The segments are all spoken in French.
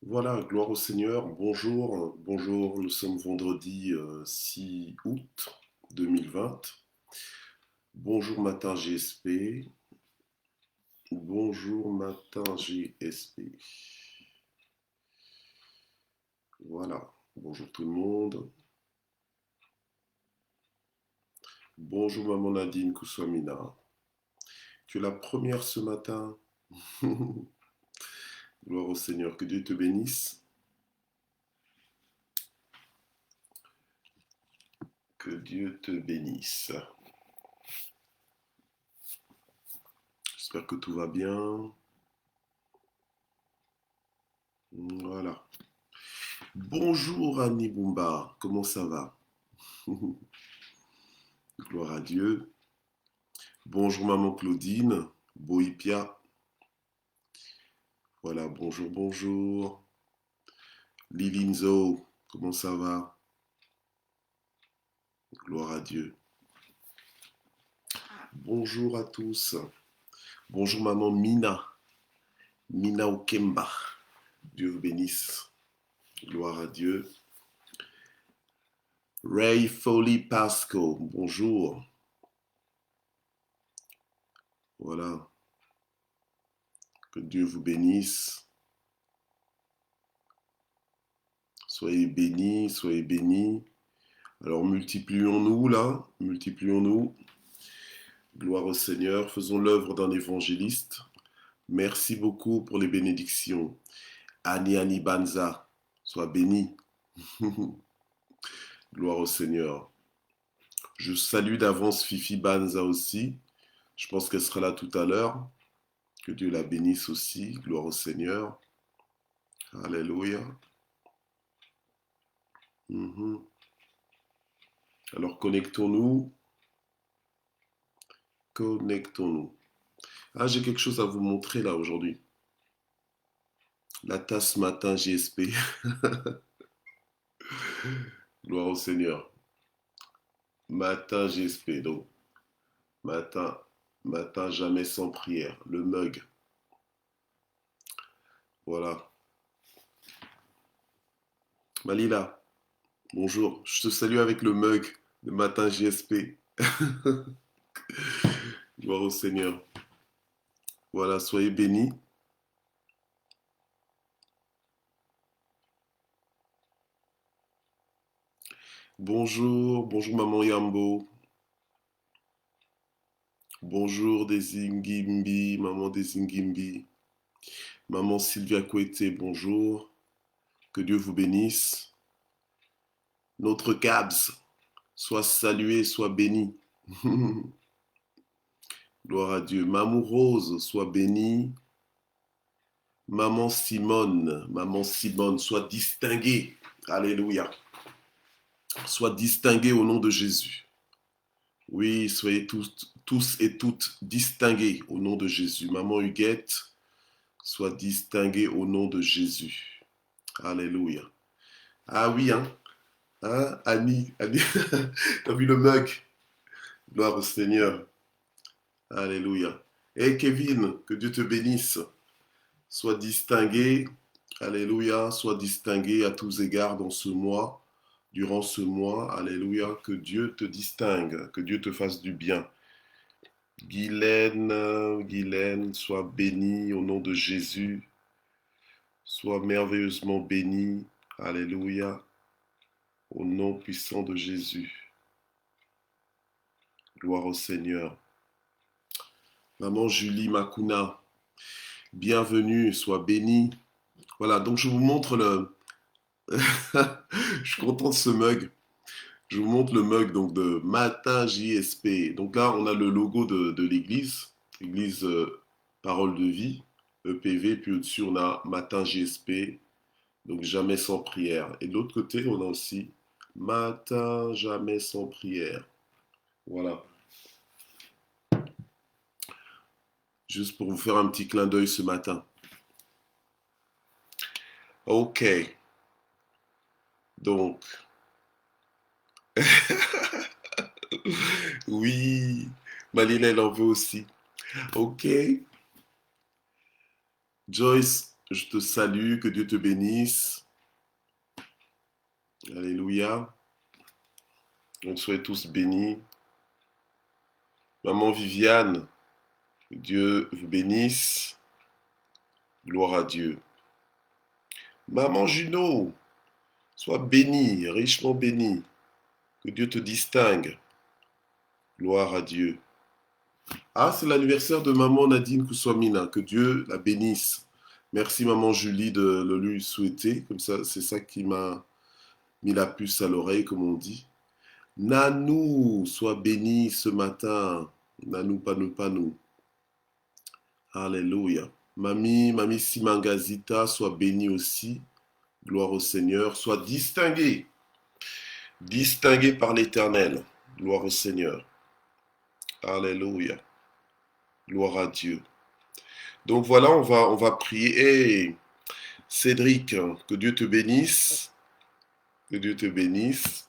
Voilà, gloire au Seigneur. Bonjour, bonjour. Nous sommes vendredi 6 août 2020. Bonjour matin GSP. Bonjour matin GSP. Voilà. Bonjour tout le monde. Bonjour maman Nadine Kouswamina. Tu es la première ce matin. Gloire au Seigneur. Que Dieu te bénisse. Que Dieu te bénisse. J'espère que tout va bien. Voilà. Bonjour Annie Boumba. Comment ça va? Gloire à Dieu. Bonjour maman Claudine, Boipia. Voilà, bonjour, bonjour. Lilinzo, comment ça va? Gloire à Dieu. Bonjour à tous. Bonjour maman Mina, Mina Okemba. Dieu vous bénisse. Gloire à Dieu. Ray Foley Pasco, bonjour. Voilà. Que Dieu vous bénisse. Soyez bénis, soyez bénis. Alors multiplions-nous là, multiplions-nous. Gloire au Seigneur, faisons l'œuvre d'un évangéliste. Merci beaucoup pour les bénédictions. Annie Annie Banza, sois bénie. Gloire au Seigneur. Je salue d'avance Fifi Banza aussi. Je pense qu'elle sera là tout à l'heure. Que Dieu la bénisse aussi. Gloire au Seigneur. Alléluia. Mhm. Alors connectons-nous. Connectons-nous. Ah, j'ai quelque chose à vous montrer là aujourd'hui. La tasse matin GSP. Gloire au Seigneur. Matin GSP. Donc, matin, matin jamais sans prière. Le mug. Voilà. Malila, bonjour. Je te salue avec le mug de matin GSP. Gloire au Seigneur. Voilà, soyez bénis. Bonjour, bonjour maman Yambo. Bonjour Desingimbi, maman Desingimbi. Maman Sylvia Kouete, bonjour. Que Dieu vous bénisse. Notre Cabs, soit salué, soit béni. Gloire à Dieu. Maman Rose, soit bénie. Maman Simone, soit distinguée. Alléluia. Soit distinguée au nom de Jésus. Oui, soyez tous et toutes distingués au nom de Jésus. Maman Huguette, soit distinguée au nom de Jésus. Alléluia. Ah oui, hein, Annie, t'as vu le mug? Gloire au Seigneur. Alléluia. Et Kevin, que Dieu te bénisse. Sois distingué, alléluia, sois distingué à tous égards dans ce mois, durant ce mois, alléluia, que Dieu te distingue, que Dieu te fasse du bien. Guylaine, sois bénie au nom de Jésus, sois merveilleusement bénie, alléluia, au nom puissant de Jésus. Gloire au Seigneur. Maman Julie Makuna, bienvenue, sois bénie. Voilà, donc je vous montre le... je suis content de ce mug. Je vous montre le mug donc, de Matin JSP. Donc là, on a le logo de l'église, église Parole de Vie, EPV, puis au-dessus, on a Matin JSP, donc jamais sans prière. Et de l'autre côté, on a aussi Matin jamais sans prière. Voilà. Juste pour vous faire un petit clin d'œil ce matin. Ok. Donc, oui, Malina, elle en veut aussi. Ok. Joyce, je te salue, que Dieu te bénisse. Alléluia. On soit tous bénis. Maman Viviane, que Dieu vous bénisse. Gloire à Dieu. Maman Juno, sois bénie, richement bénie. Que Dieu te distingue. Gloire à Dieu. Ah, c'est l'anniversaire de maman Nadine Kouswamina. Que Dieu la bénisse. Merci maman Julie de le lui souhaiter. Comme ça, c'est ça qui m'a mis la puce à l'oreille, comme on dit. Nanou, sois béni ce matin. Nanou, panou. Alléluia. Mamie Simangazita, sois bénie aussi. Gloire au Seigneur. Sois distinguée. Distinguée par l'Éternel. Gloire au Seigneur. Alléluia. Gloire à Dieu. Donc voilà, on va prier. Hey, Cédric, que Dieu te bénisse. Que Dieu te bénisse.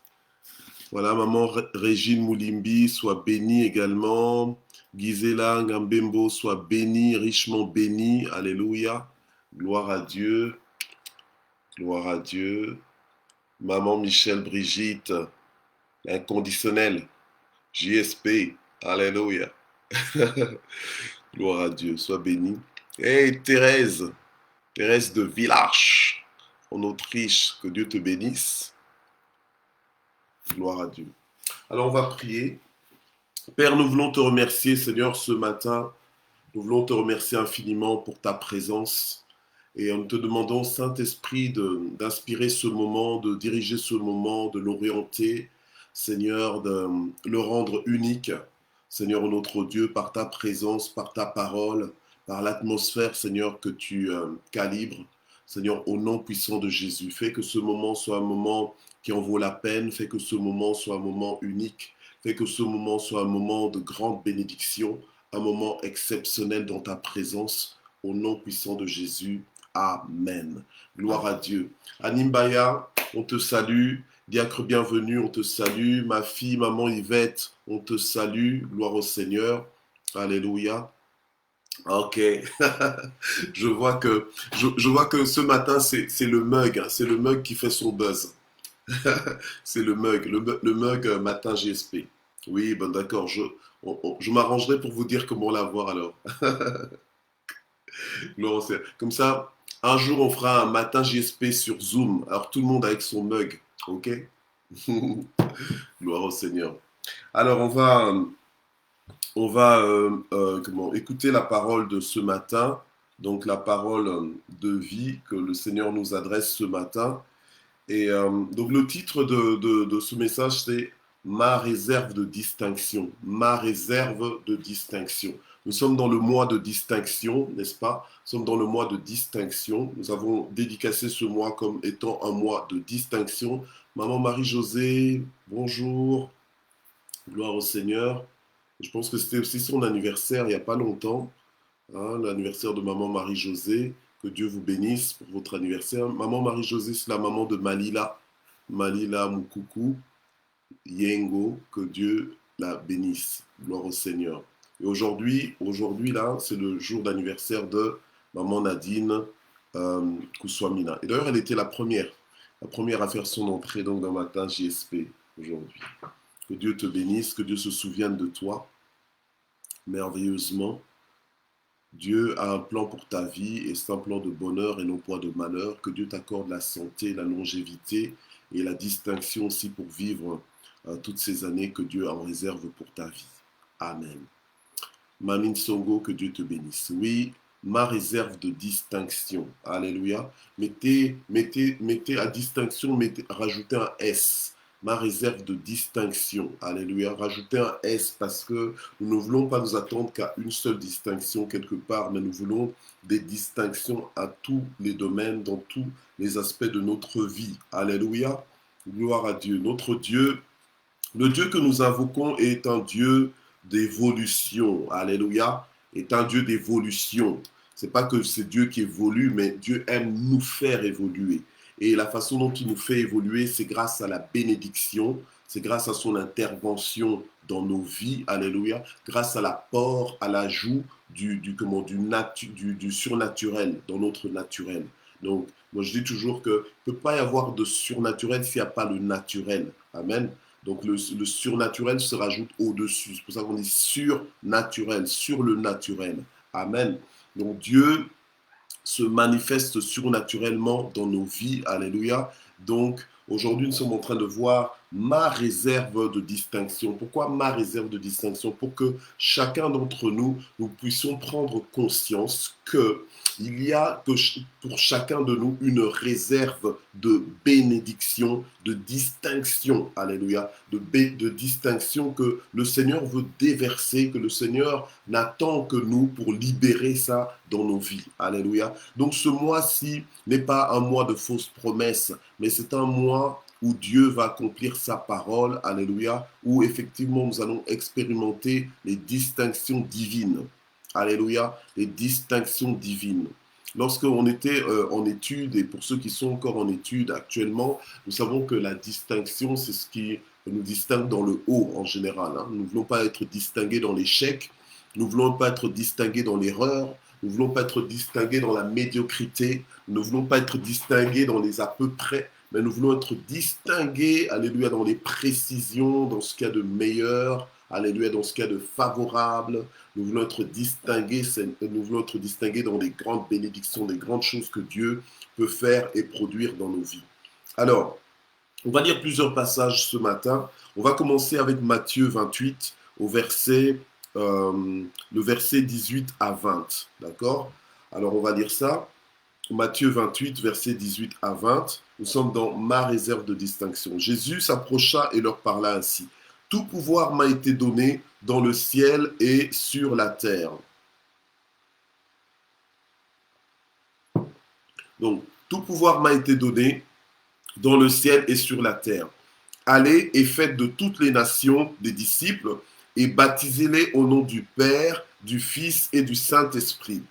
Voilà, maman Régine Moulimbi, sois bénie également. Gisela Ngambembo, sois bénie, richement bénie. Alléluia. Gloire à Dieu. Gloire à Dieu. Maman Michel Brigitte, inconditionnelle. JSP. Alléluia. Gloire à Dieu. Sois bénie. Et Thérèse de Villach, en Autriche. Que Dieu te bénisse. Gloire à Dieu. Alors on va prier. Père, nous voulons te remercier, Seigneur, ce matin. Nous voulons te remercier infiniment pour ta présence. Et nous te demandons, Saint-Esprit, d'inspirer ce moment, de diriger ce moment, de l'orienter, Seigneur, de le rendre unique, Seigneur, notre Dieu, par ta présence, par ta parole, par l'atmosphère, Seigneur, que tu calibres. Seigneur, au nom puissant de Jésus, fais que ce moment soit un moment qui en vaut la peine, fais que ce moment soit un moment unique, fais que ce moment soit un moment de grande bénédiction, un moment exceptionnel dans ta présence, au nom puissant de Jésus. Amen. Gloire à Dieu. Animbaya, on te salue. Diacre bienvenue, on te salue. Ma fille, maman Yvette, on te salue. Gloire au Seigneur. Alléluia. Ok. je vois que ce matin, c'est le mug. Hein. C'est le mug qui fait son buzz. c'est le mug. Le mug matin GSP. Oui, bon d'accord. Je m'arrangerai pour vous dire comment l'avoir alors. Non, comme ça, un jour on fera un matin JSP sur Zoom. Alors tout le monde avec son mug, ok? Gloire au Seigneur. Alors on va écouter la parole de ce matin. Donc la parole de vie que le Seigneur nous adresse ce matin. Et donc le titre de ce message, c'est Ma réserve de distinction. Ma réserve de distinction. Nous sommes dans le mois de distinction, n'est-ce pas? Nous sommes dans le mois de distinction. Nous avons dédicacé ce mois comme étant un mois de distinction. Maman Marie-Josée, bonjour. Gloire au Seigneur. Je pense que c'était aussi son anniversaire il n'y a pas longtemps. Hein, l'anniversaire de maman Marie-Josée. Que Dieu vous bénisse pour votre anniversaire. Maman Marie-Josée, c'est la maman de Malila. Malila Moukoukou. Yengo, que Dieu la bénisse. Gloire au Seigneur. Et aujourd'hui là, c'est le jour d'anniversaire de maman Nadine Kouswamina. Et d'ailleurs, elle était la première à faire son entrée donc dans Matin JSP aujourd'hui. Que Dieu te bénisse, que Dieu se souvienne de toi merveilleusement. Dieu a un plan pour ta vie et c'est un plan de bonheur et non point de malheur. Que Dieu t'accorde la santé, la longévité et la distinction aussi pour vivre toutes ces années que Dieu en réserve pour ta vie. Amen. Mamine Songo, que Dieu te bénisse. Oui, ma réserve de distinction. Alléluia. Mettez à distinction, rajoutez un S. Ma réserve de distinction. Alléluia. Rajoutez un S parce que nous ne voulons pas nous attendre qu'à une seule distinction quelque part, mais nous voulons des distinctions à tous les domaines, dans tous les aspects de notre vie. Alléluia. Gloire à Dieu. Notre Dieu, le Dieu que nous invoquons est un Dieu d'évolution. Alléluia. Est un Dieu d'évolution. C'est pas que c'est Dieu qui évolue, mais Dieu aime nous faire évoluer. Et la façon dont il nous fait évoluer, c'est grâce à la bénédiction, c'est grâce à son intervention dans nos vies, alléluia, grâce à l'apport, à l'ajout du surnaturel dans notre naturel. Donc, moi je dis toujours qu'il ne peut pas y avoir de surnaturel s'il n'y a pas le naturel. Amen. Donc le surnaturel se rajoute au-dessus. C'est pour ça qu'on dit surnaturel, sur le naturel. Amen. Donc Dieu se manifeste surnaturellement dans nos vies. Alléluia. Donc, aujourd'hui, nous sommes en train de voir ma réserve de distinction. Pourquoi ma réserve de distinction? Pour que chacun d'entre nous, nous puissions prendre conscience que il y a pour chacun de nous une réserve de bénédiction, de distinction, alléluia, de distinction que le Seigneur veut déverser, que le Seigneur n'attend que nous pour libérer ça dans nos vies, alléluia. Donc ce mois-ci n'est pas un mois de fausses promesses, mais c'est un mois où Dieu va accomplir sa parole, alléluia, où effectivement nous allons expérimenter les distinctions divines. Alléluia, les distinctions divines. Lorsqu'on était en études, et pour ceux qui sont encore en études actuellement, nous savons que la distinction, c'est ce qui nous distingue dans le haut en général. Hein. Nous ne voulons pas être distingués dans l'échec, nous ne voulons pas être distingués dans l'erreur, nous ne voulons pas être distingués dans la médiocrité, nous ne voulons pas être distingués dans les à peu près, mais nous voulons être distingués, alléluia, dans les précisions, dans ce qu'il y a de meilleur, alléluia, dans ce qu'il y a de favorable. Nous voulons être distingués dans les grandes bénédictions, des grandes choses que Dieu peut faire et produire dans nos vies. Alors, on va lire plusieurs passages ce matin. On va commencer avec Matthieu 28, le verset 18 à 20. D'accord? Alors, on va lire ça. Matthieu 28, verset 18 à 20. Nous sommes dans ma réserve de distinction. Jésus s'approcha et leur parla ainsi. Tout pouvoir m'a été donné dans le ciel et sur la terre. Donc, tout pouvoir m'a été donné dans le ciel et sur la terre. Allez et faites de toutes les nations des disciples et baptisez-les au nom du Père, du Fils et du Saint-Esprit.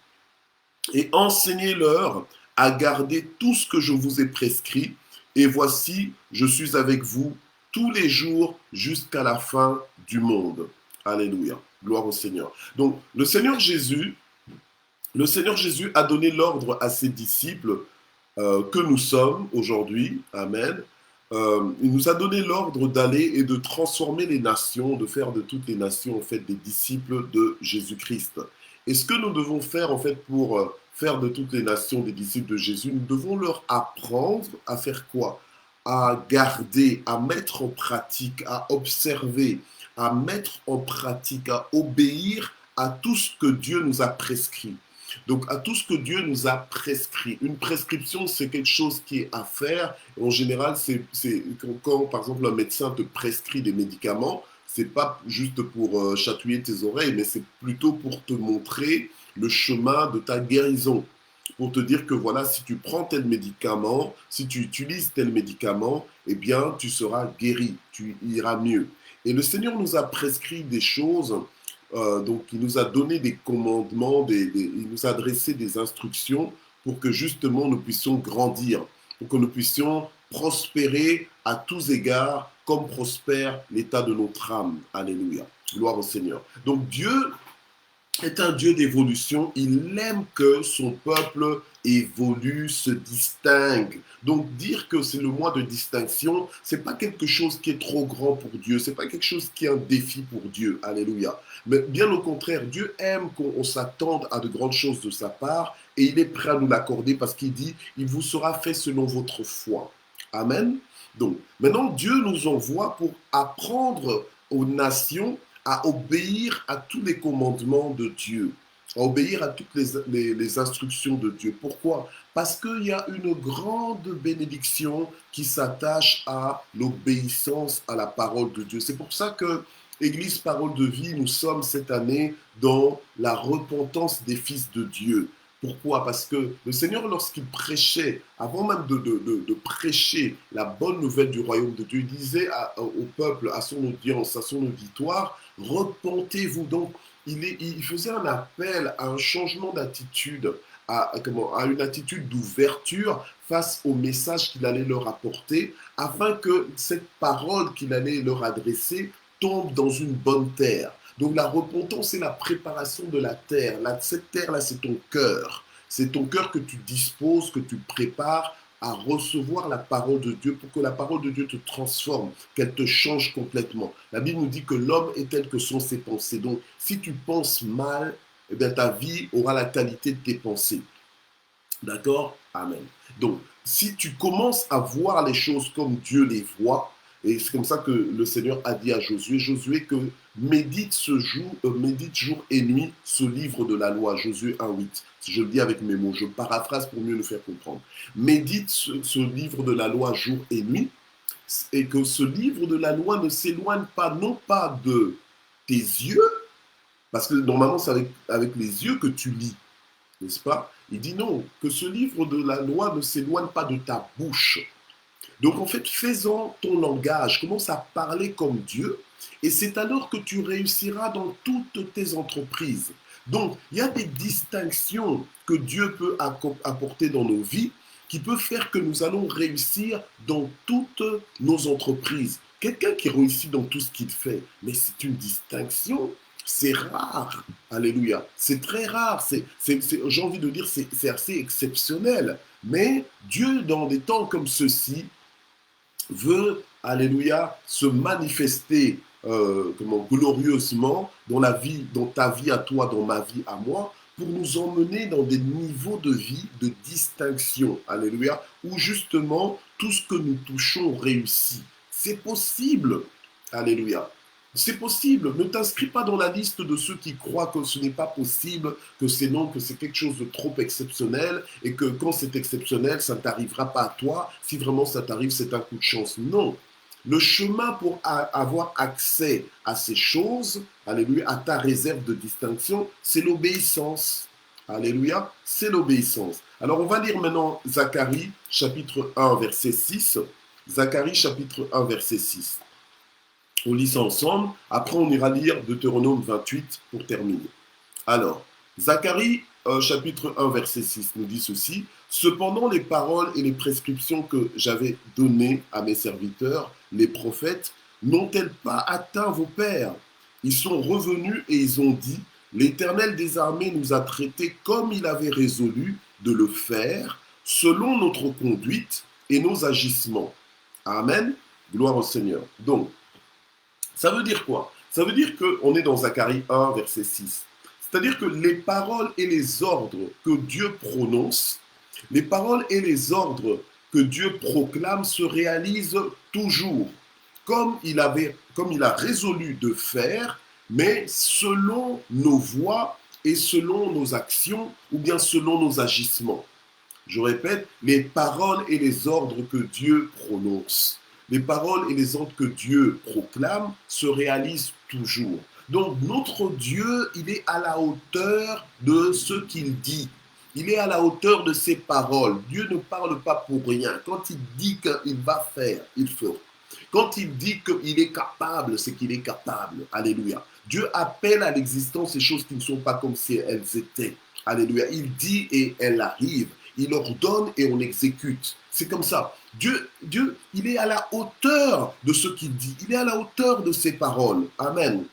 Et enseignez-leur à garder tout ce que je vous ai prescrit. Et voici, je suis avec vous tous les jours jusqu'à la fin du monde. Alléluia. Gloire au Seigneur. Donc, le Seigneur Jésus a donné l'ordre à ses disciples que nous sommes aujourd'hui. Amen. Il nous a donné l'ordre d'aller et de transformer les nations, de faire de toutes les nations en fait des disciples de Jésus-Christ. Et ce que nous devons faire en fait pour faire de toutes les nations des disciples de Jésus, nous devons leur apprendre à faire quoi? À garder, à mettre en pratique, à observer, à mettre en pratique, à obéir à tout ce que Dieu nous a prescrit. Donc, à tout ce que Dieu nous a prescrit. Une prescription, c'est quelque chose qui est à faire. En général, c'est quand, par exemple, un médecin te prescrit des médicaments, c'est pas juste pour chatouiller tes oreilles, mais c'est plutôt pour te montrer le chemin de ta guérison. Pour te dire que voilà, si tu prends tel médicament, si tu utilises tel médicament, eh bien, tu seras guéri, tu iras mieux. Et le Seigneur nous a prescrit des choses. Donc, il nous a donné des commandements, il nous a adressé des instructions pour que justement nous puissions grandir, pour que nous puissions prospérer à tous égards, comme prospère l'état de notre âme. Alléluia. Gloire au Seigneur. Donc, Dieu est un Dieu d'évolution. Il aime que son peuple évolue, se distingue. Donc dire que c'est le mois de distinction, c'est pas quelque chose qui est trop grand pour Dieu, c'est pas quelque chose qui est un défi pour Dieu. Alléluia. Mais bien au contraire, Dieu aime qu'on s'attende à de grandes choses de sa part et il est prêt à nous l'accorder parce qu'il dit, il vous sera fait selon votre foi. Amen. Donc maintenant, Dieu nous envoie pour apprendre aux nations à obéir à tous les commandements de Dieu, à obéir à toutes les instructions de Dieu. Pourquoi? Parce qu'il y a une grande bénédiction qui s'attache à l'obéissance à la parole de Dieu. C'est pour ça que Église Parole de Vie, nous sommes cette année dans la repentance des fils de Dieu. Pourquoi? Parce que le Seigneur, lorsqu'il prêchait, avant même de prêcher la bonne nouvelle du royaume de Dieu, il disait au peuple, à son audience, à son auditoire, repentez-vous. Donc, il faisait un appel à un changement d'attitude, à une attitude d'ouverture face au message qu'il allait leur apporter, afin que cette parole qu'il allait leur adresser tombe dans une bonne terre. Donc la repentance, c'est la préparation de la terre. Cette terre-là, c'est ton cœur. C'est ton cœur que tu disposes, que tu prépares à recevoir la parole de Dieu pour que la parole de Dieu te transforme, qu'elle te change complètement. La Bible nous dit que l'homme est tel que sont ses pensées. Donc, si tu penses mal, eh bien, ta vie aura la qualité de tes pensées. D'accord? Amen. Donc, si tu commences à voir les choses comme Dieu les voit, et c'est comme ça que le Seigneur a dit à Josué, Josué que médite jour et nuit ce livre de la loi, Josué 1,8. Si je le dis avec mes mots, je paraphrase pour mieux le faire comprendre. Médite ce livre de la loi jour et nuit, et que ce livre de la loi ne s'éloigne pas, non pas de tes yeux, parce que normalement c'est avec les yeux que tu lis, n'est-ce pas? Il dit non, que ce livre de la loi ne s'éloigne pas de ta bouche. Donc en fait, fais-en ton langage, commence à parler comme Dieu, et c'est alors que tu réussiras dans toutes tes entreprises. Donc, il y a des distinctions que Dieu peut apporter dans nos vies qui peuvent faire que nous allons réussir dans toutes nos entreprises. Quelqu'un qui réussit dans tout ce qu'il fait, mais c'est une distinction, c'est rare. Alléluia. C'est très rare. J'ai envie de dire, c'est assez exceptionnel. Mais Dieu, dans des temps comme ceux-ci, veut, alléluia, se manifester glorieusement dans ta vie à toi, dans ma vie à moi, pour nous emmener dans des niveaux de vie de distinction, alléluia, où justement tout ce que nous touchons réussit. C'est possible, alléluia. C'est possible. Ne t'inscris pas dans la liste de ceux qui croient que ce n'est pas possible, que c'est non, que c'est quelque chose de trop exceptionnel et que quand c'est exceptionnel, ça ne t'arrivera pas à toi. Si vraiment ça t'arrive, c'est un coup de chance. Non. Le chemin pour avoir accès à ces choses, alléluia, à ta réserve de distinction, c'est l'obéissance. Alléluia, c'est l'obéissance. Alors on va lire maintenant Zacharie chapitre 1 verset 6. Zacharie chapitre 1 verset 6. On lit ça ensemble. Après, on ira lire Deutéronome 28 pour terminer. Alors, Zacharie, chapitre 1, verset 6, nous dit ceci. Cependant, les paroles et les prescriptions que j'avais données à mes serviteurs, les prophètes, n'ont-elles pas atteint vos pères? Ils sont revenus et ils ont dit, l'Éternel des armées nous a traités comme il avait résolu de le faire, selon notre conduite et nos agissements. Amen. Gloire au Seigneur. Donc, ça veut dire quoi? Ça veut dire qu'on est dans Zacharie 1, verset 6. C'est-à-dire que les paroles et les ordres que Dieu prononce, les paroles et les ordres que Dieu proclame se réalisent toujours, comme il a résolu de faire, mais selon nos voies et selon nos actions, ou bien selon nos agissements. Je répète, les paroles et les ordres que Dieu prononce, les paroles et les ordres que Dieu proclame se réalisent toujours. Donc notre Dieu, il est à la hauteur de ce qu'il dit. Il est à la hauteur de ses paroles. Dieu ne parle pas pour rien. Quand il dit qu'il va faire, il fera. Quand il dit qu'il est capable, c'est qu'il est capable. Alléluia. Dieu appelle à l'existence ces choses qui ne sont pas comme si elles étaient. Alléluia. Il dit et elles arrivent. Il ordonne et on exécute. C'est comme ça. Dieu, il est à la hauteur de ce qu'il dit. Il est à la hauteur de ses paroles. Amen.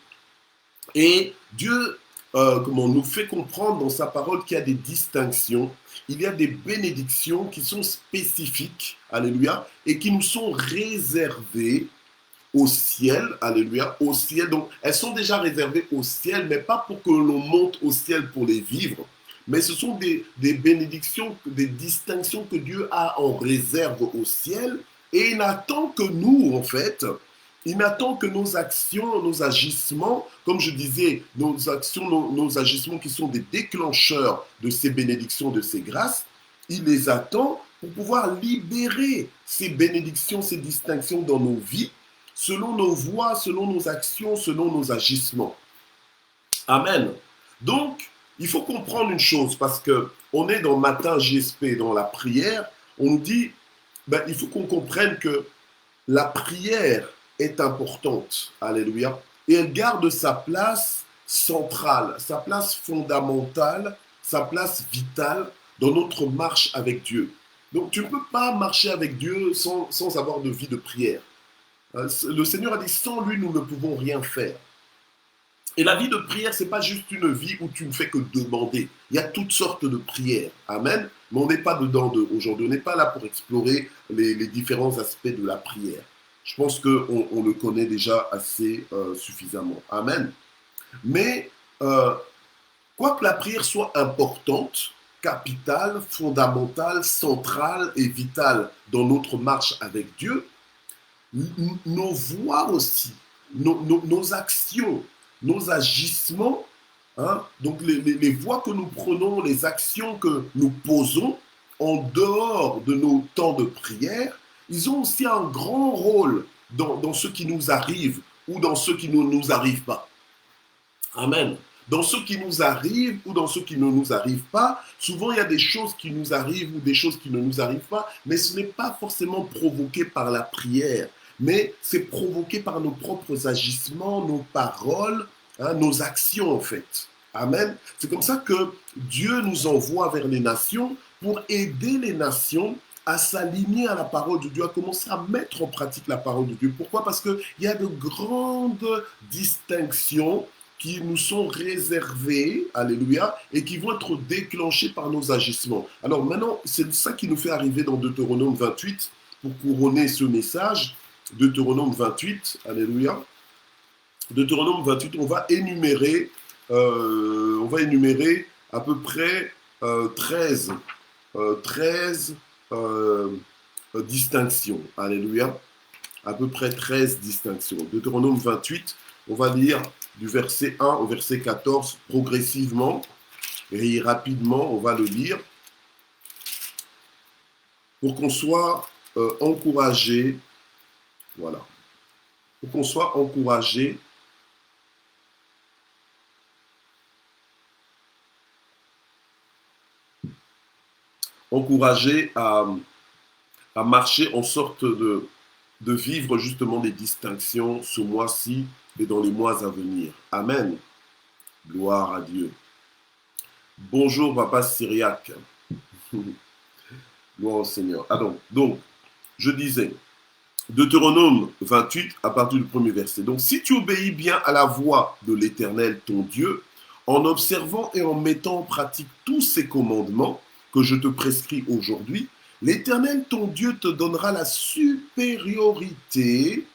Et Dieu nous fait comprendre dans sa parole qu'il y a des distinctions, il y a des bénédictions qui sont spécifiques, alléluia, et qui nous sont réservées au ciel, alléluia, au ciel. Donc, elles sont déjà réservées au ciel, mais pas pour que l'on monte au ciel pour les vivre, mais ce sont des bénédictions, des distinctions que Dieu a en réserve au ciel, et il n'attend que nous, en fait, il n'attend que nos actions, nos agissements, comme je disais, nos actions, nos agissements qui sont des déclencheurs de ces bénédictions, de ces grâces, il les attend pour pouvoir libérer ces bénédictions, ces distinctions dans nos vies, selon nos voies, selon nos actions, selon nos agissements. Amen. Donc, il faut comprendre une chose, parce qu'on est dans Matin JSP, dans la prière, on nous dit, il faut qu'on comprenne que la prière est importante, alléluia, et elle garde sa place centrale, sa place fondamentale, sa place vitale dans notre marche avec Dieu. Donc tu ne peux pas marcher avec Dieu sans avoir de vie de prière. Le Seigneur a dit, sans lui, nous ne pouvons rien faire. Et la vie de prière, ce n'est pas juste une vie où tu ne fais que demander. Il y a toutes sortes de prières. Amen. Mais on n'est pas dedans aujourd'hui. On n'est pas là pour explorer les différents aspects de la prière. Je pense qu'on le connaît déjà assez suffisamment. Amen. Mais quoi que la prière soit importante, capitale, fondamentale, centrale et vitale dans notre marche avec Dieu, nos voies aussi, nos actions, nos agissements, hein, donc les voies que nous prenons, les actions que nous posons en dehors de nos temps de prière, ils ont aussi un grand rôle dans ce qui nous arrive ou dans ce qui ne nous arrive pas. Amen. Dans ce qui nous arrive ou dans ce qui ne nous arrive pas, souvent il y a des choses qui nous arrivent ou des choses qui ne nous arrivent pas, mais ce n'est pas forcément provoqué par la prière, mais c'est provoqué par nos propres agissements, nos paroles, hein, nos actions en fait. Amen. C'est comme ça que Dieu nous envoie vers les nations pour aider les nations à s'aligner à la parole de Dieu, à commencer à mettre en pratique la parole de Dieu. Pourquoi? Parce qu'il y a de grandes distinctions qui nous sont réservés, alléluia, et qui vont être déclenchés par nos agissements. Alors maintenant, c'est ça qui nous fait arriver dans Deutéronome 28, pour couronner ce message. Deutéronome 28, alléluia. Deutéronome 28, on va énumérer à peu près 13 distinctions, alléluia. À peu près 13 distinctions. Deutéronome 28, on va lire du verset 1 au verset 14 progressivement et rapidement, on va le lire pour qu'on soit encouragé, voilà, pour qu'on soit encouragé à marcher en sorte de vivre justement des distinctions ce mois-ci et dans les mois à venir. Amen. Gloire à Dieu. Bonjour, papa syriaque. Gloire au Seigneur. Ah donc, je disais, Deutéronome 28, à partir du premier verset. Donc, si tu obéis bien à la voix de l'Éternel, ton Dieu, en observant et en mettant en pratique tous ces commandements que je te prescris aujourd'hui, l'Éternel, ton Dieu, te donnera la supériorité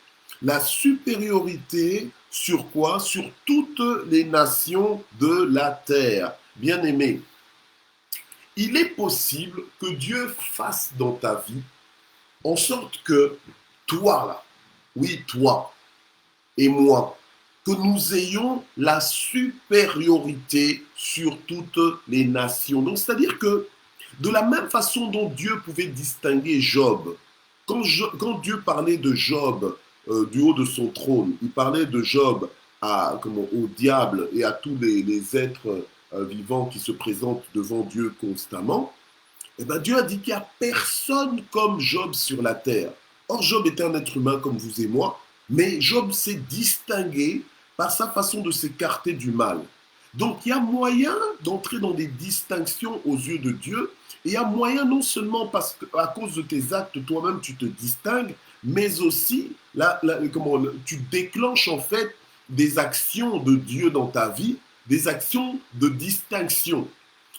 sur quoi? Sur toutes les nations de la terre. Bien-aimé, il est possible que Dieu fasse dans ta vie en sorte que toi, là, oui, toi et moi, que nous ayons la supériorité sur toutes les nations. Donc, c'est-à-dire que de la même façon dont Dieu pouvait distinguer Job, quand Dieu parlait de Job du haut de son trône, il parlait de Job au diable et à tous les êtres vivants qui se présentent devant Dieu constamment, eh bien, Dieu a dit qu'il n'y a personne comme Job sur la terre. Or, Job était un être humain comme vous et moi, mais Job s'est distingué par sa façon de s'écarter du mal. Donc, il y a moyen d'entrer dans des distinctions aux yeux de Dieu, et il y a moyen non seulement parce qu'à cause de tes actes, toi-même, tu te distingues, mais aussi, tu déclenches en fait des actions de Dieu dans ta vie, des actions de distinction.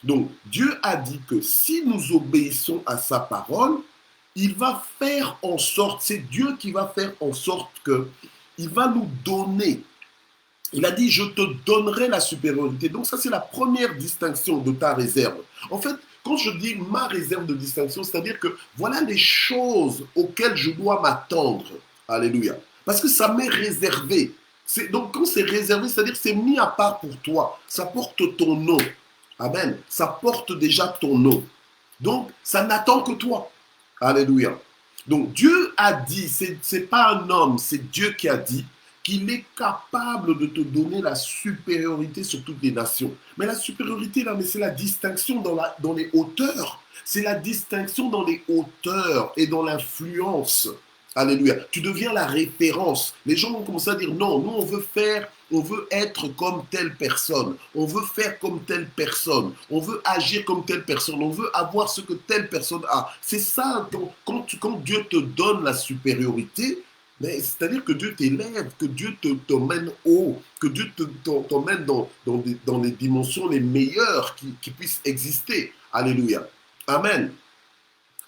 Donc, Dieu a dit que si nous obéissons à sa parole, il va faire en sorte, c'est Dieu qui va faire en sorte que il va nous donner. Il a dit, je te donnerai la supériorité. Donc ça, c'est la première distinction de ta réserve. En fait, quand je dis ma réserve de distinction, c'est-à-dire que voilà les choses auxquelles je dois m'attendre. Alléluia. Parce que ça m'est réservé. Donc quand c'est réservé, c'est-à-dire que c'est mis à part pour toi. Ça porte ton nom. Amen. Ça porte déjà ton nom. Donc, ça n'attend que toi. Alléluia. Donc, Dieu a dit, c'est pas un homme, c'est Dieu qui a dit qu'il est capable de te donner la supériorité sur toutes les nations. Mais la supériorité, là, mais c'est la distinction dans les hauteurs. C'est la distinction dans les hauteurs et dans l'influence. Alléluia. Tu deviens la référence. Les gens vont commencer à dire non, nous on veut être comme telle personne, on veut faire comme telle personne, on veut agir comme telle personne, on veut avoir ce que telle personne a. C'est ça, quand Dieu te donne la supériorité, Mais c'est-à-dire que Dieu t'élève, que Dieu t'emmène haut, que Dieu t'emmène dans les dimensions les meilleures qui puissent exister. Alléluia. Amen.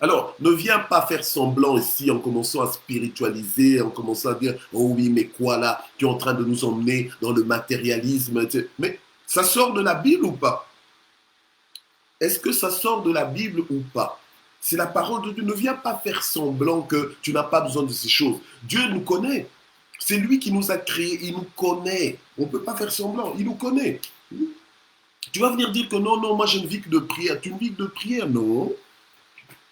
Alors, ne viens pas faire semblant ici en commençant à spiritualiser, en commençant à dire, oh oui, mais quoi là, tu es en train de nous emmener dans le matérialisme. Mais ça sort de la Bible ou pas? Est-ce que ça sort de la Bible ou pas? C'est la parole de Dieu. Ne viens pas faire semblant que tu n'as pas besoin de ces choses. Dieu nous connaît. C'est lui qui nous a créés. Il nous connaît. On ne peut pas faire semblant. Il nous connaît. Tu vas venir dire que non, non, moi je ne vis que de prière. Tu ne vis que de prière? Non.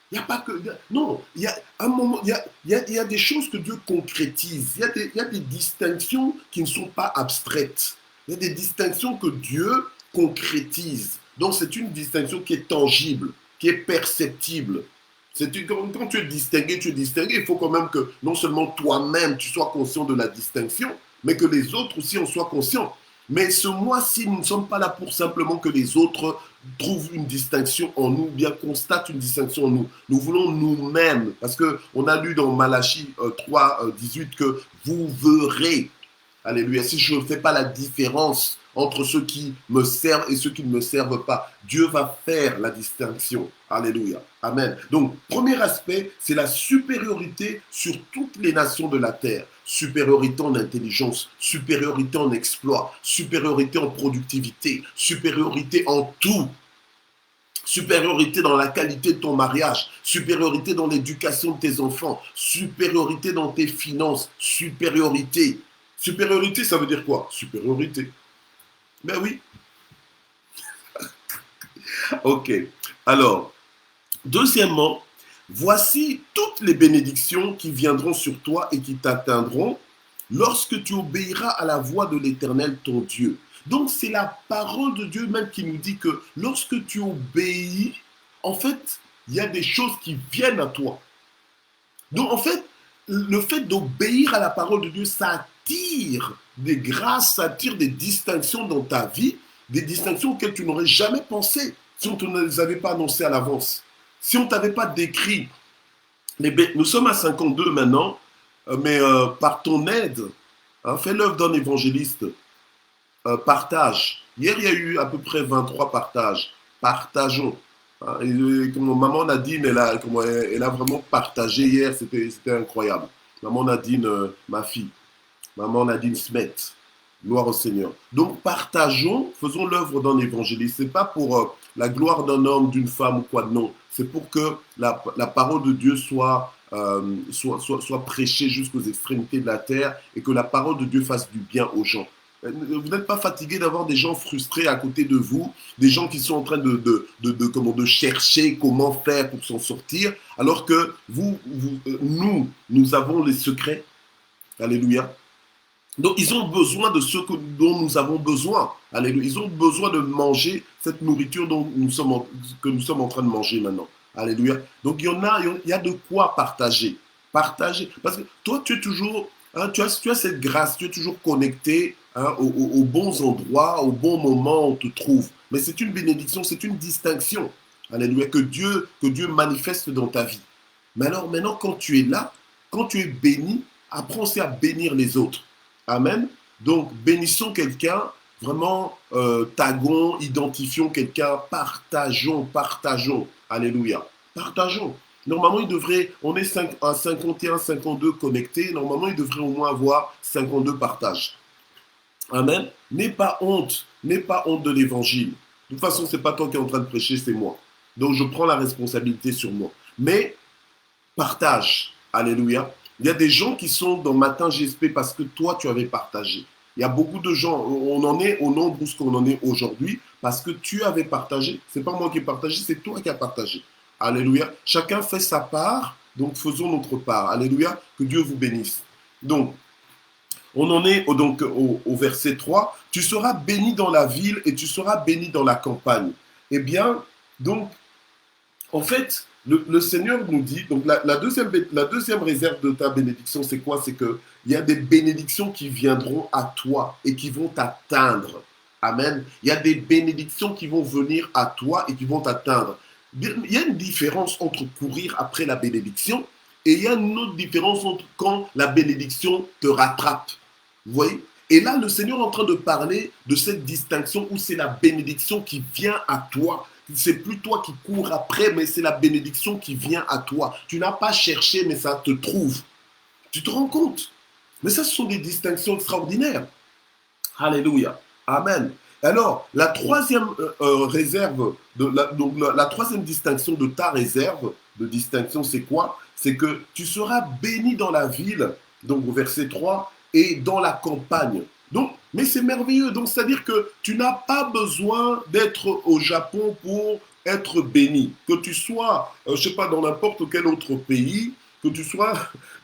Il n'y a pas que. Non, il y a un moment, il y a des choses que Dieu concrétise. Il y a des distinctions qui ne sont pas abstraites. Il y a des distinctions que Dieu concrétise. Donc c'est une distinction qui est tangible, qui est perceptible. Quand tu es distingué, tu es distingué. Il faut quand même que non seulement toi-même tu sois conscient de la distinction, mais que les autres aussi en soient conscients. Mais ce mois-ci, nous ne sommes pas là pour simplement que les autres trouvent une distinction en nous, bien constatent une distinction en nous. Nous voulons nous-mêmes, parce qu'on a lu dans Malachie 3, 18 que vous verrez. Alléluia. Si je ne fais pas la différence entre ceux qui me servent et ceux qui ne me servent pas, Dieu va faire la distinction. Alléluia. Amen. Donc, premier aspect, c'est la supériorité sur toutes les nations de la terre. Supériorité en intelligence, supériorité en exploit, supériorité en productivité, supériorité en tout. Supériorité dans la qualité de ton mariage, supériorité dans l'éducation de tes enfants, supériorité dans tes finances, supériorité. Supériorité, ça veut dire quoi? Supériorité. Ben oui. Ok. Alors, deuxièmement, voici toutes les bénédictions qui viendront sur toi et qui t'atteindront lorsque tu obéiras à la voix de l'Éternel, ton Dieu. Donc, c'est la parole de Dieu même qui nous dit que lorsque tu obéis, en fait, il y a des choses qui viennent à toi. Donc, en fait, le fait d'obéir à la parole de Dieu, ça attire des grâces, ça attire des distinctions dans ta vie, des distinctions auxquelles tu n'aurais jamais pensé si on ne les avait pas annoncées à l'avance. Si on ne t'avait pas décrit. Nous sommes à 52 maintenant, mais par ton aide, hein, fais l'œuvre d'un évangéliste, partage. Hier, il y a eu à peu près 23 partages. Partageons. Hein, et comme maman Nadine, elle a vraiment partagé hier, c'était incroyable. Maman Nadine, ma fille. Maman Nadine Smet. Gloire au Seigneur. Donc partageons, faisons l'œuvre d'un évangéliste. Ce n'est pas pour la gloire d'un homme, d'une femme ou quoi, non. C'est pour que la parole de Dieu soit prêchée jusqu'aux extrémités de la terre et que la parole de Dieu fasse du bien aux gens. Vous n'êtes pas fatigué d'avoir des gens frustrés à côté de vous, des gens qui sont en train de chercher comment faire pour s'en sortir, alors que nous avons les secrets. Alléluia. Donc, ils ont besoin de ce dont nous avons besoin. Alléluia. Ils ont besoin de manger cette nourriture que nous sommes en train de manger maintenant. Alléluia. Donc, il y a de quoi partager. Partager. Parce que toi, tu es toujours, hein, tu as cette grâce, tu es toujours connecté, hein, aux bons endroits, au bon moment où on te trouve. Mais c'est une bénédiction, c'est une distinction. Alléluia. Que Dieu manifeste dans ta vie. Mais alors, maintenant, quand tu es là, quand tu es béni, apprends aussi à bénir les autres. Amen. Donc, bénissons quelqu'un, vraiment, taguons, identifions quelqu'un, partageons. Alléluia. Partageons. Normalement, on est à 51, 52 connectés. Normalement, il devrait au moins avoir 52 partages. Amen. N'aie pas honte de l'évangile. De toute façon, ce n'est pas toi qui es en train de prêcher, c'est moi. Donc, je prends la responsabilité sur moi. Mais, partage. Alléluia. Il y a des gens qui sont dans Matin GSP parce que toi, tu avais partagé. Il y a beaucoup de gens, on en est au nombre où ce qu'on en est aujourd'hui parce que tu avais partagé. Ce n'est pas moi qui ai partagé, c'est toi qui as partagé. Alléluia. Chacun fait sa part, donc faisons notre part. Alléluia. Que Dieu vous bénisse. Donc, on en est au verset 3. Tu seras béni dans la ville et tu seras béni dans la campagne. Eh bien, donc, en fait, le Seigneur nous dit, donc la deuxième réserve de ta bénédiction, c'est quoi? C'est qu'il y a des bénédictions qui viendront à toi et qui vont t'atteindre. Amen. Il y a des bénédictions qui vont venir à toi et qui vont t'atteindre. Il y a une différence entre courir après la bénédiction Et il y a une autre différence entre quand la bénédiction te rattrape. Vous voyez? Et là, le Seigneur est en train de parler de cette distinction où c'est la bénédiction qui vient à toi. C'est plus toi qui cours après, mais c'est la bénédiction qui vient à toi. Tu n'as pas cherché, mais ça te trouve. Tu te rends compte? Mais ça, ce sont des distinctions extraordinaires. Alléluia. Amen. Alors, la troisième réserve, la troisième distinction de ta réserve de distinction, c'est quoi? C'est que tu seras béni dans la ville, donc au verset 3, et dans la campagne. Donc, mais c'est merveilleux. Donc, c'est-à-dire que tu n'as pas besoin d'être au Japon pour être béni. Que tu sois, je ne sais pas, dans n'importe quel autre pays, que tu sois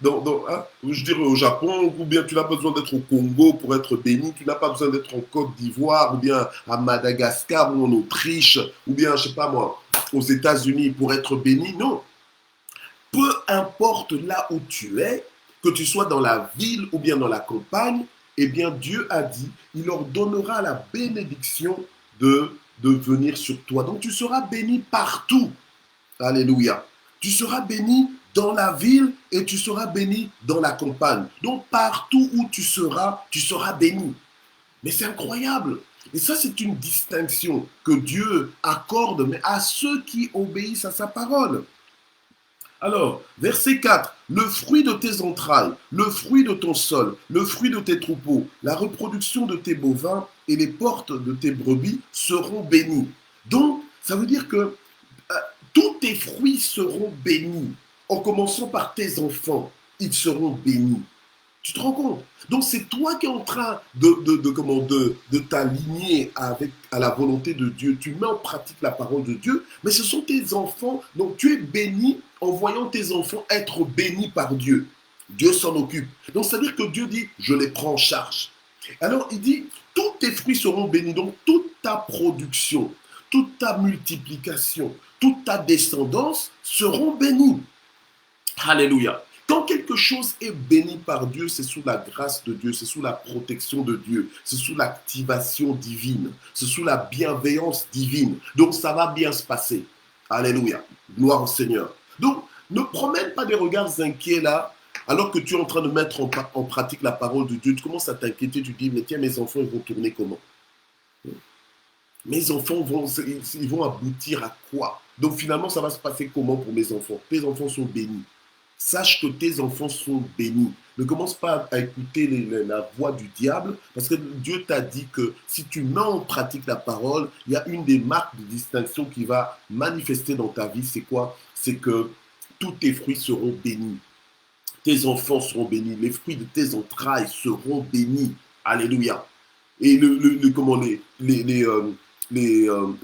hein, je dirais au Japon, ou bien tu n'as pas besoin d'être au Congo pour être béni, tu n'as pas besoin d'être en Côte d'Ivoire, ou bien à Madagascar, ou en Autriche, ou bien, je ne sais pas moi, aux États-Unis pour être béni. Non. Peu importe là où tu es, que tu sois dans la ville ou bien dans la campagne, eh bien Dieu a dit, il leur donnera la bénédiction de venir sur toi. Donc tu seras béni partout. Alléluia. Tu seras béni dans la ville et tu seras béni dans la campagne. Donc partout où tu seras béni. Mais c'est incroyable. Et ça, c'est une distinction que Dieu accorde, mais à ceux qui obéissent à sa parole. Alors, verset 4, le fruit de tes entrailles, le fruit de ton sol, le fruit de tes troupeaux, la reproduction de tes bovins et les portes de tes brebis seront bénis. Donc, ça veut dire que tous tes fruits seront bénis, en commençant par tes enfants, ils seront bénis. Tu te rends compte? Donc c'est toi qui es en train de t'aligner à la volonté de Dieu. Tu mets en pratique la parole de Dieu, mais ce sont tes enfants. Donc tu es béni en voyant tes enfants être bénis par Dieu. Dieu s'en occupe. Donc c'est-à-dire que Dieu dit, je les prends en charge. Alors il dit, tous tes fruits seront bénis. Donc toute ta production, toute ta multiplication, toute ta descendance seront bénis. Alléluia. Quand quelque chose est béni par Dieu, c'est sous la grâce de Dieu, c'est sous la protection de Dieu, c'est sous l'activation divine, c'est sous la bienveillance divine. Donc ça va bien se passer. Alléluia. Gloire au Seigneur. Donc ne promène pas des regards inquiets là, alors que tu es en train de mettre en pratique la parole de Dieu. Tu commences à t'inquiéter, tu dis, mais tiens, mes enfants, ils vont tourner comment? Mes enfants ils vont aboutir à quoi? Donc finalement, ça va se passer comment pour mes enfants? Tes enfants sont bénis. Sache que tes enfants sont bénis. Ne commence pas à écouter la voix du diable, parce que Dieu t'a dit que si tu mets en pratique la parole, il y a une des marques de distinction qui va manifester dans ta vie. C'est quoi? C'est que tous tes fruits seront bénis. Tes enfants seront bénis. Les fruits de tes entrailles seront bénis. Alléluia. Et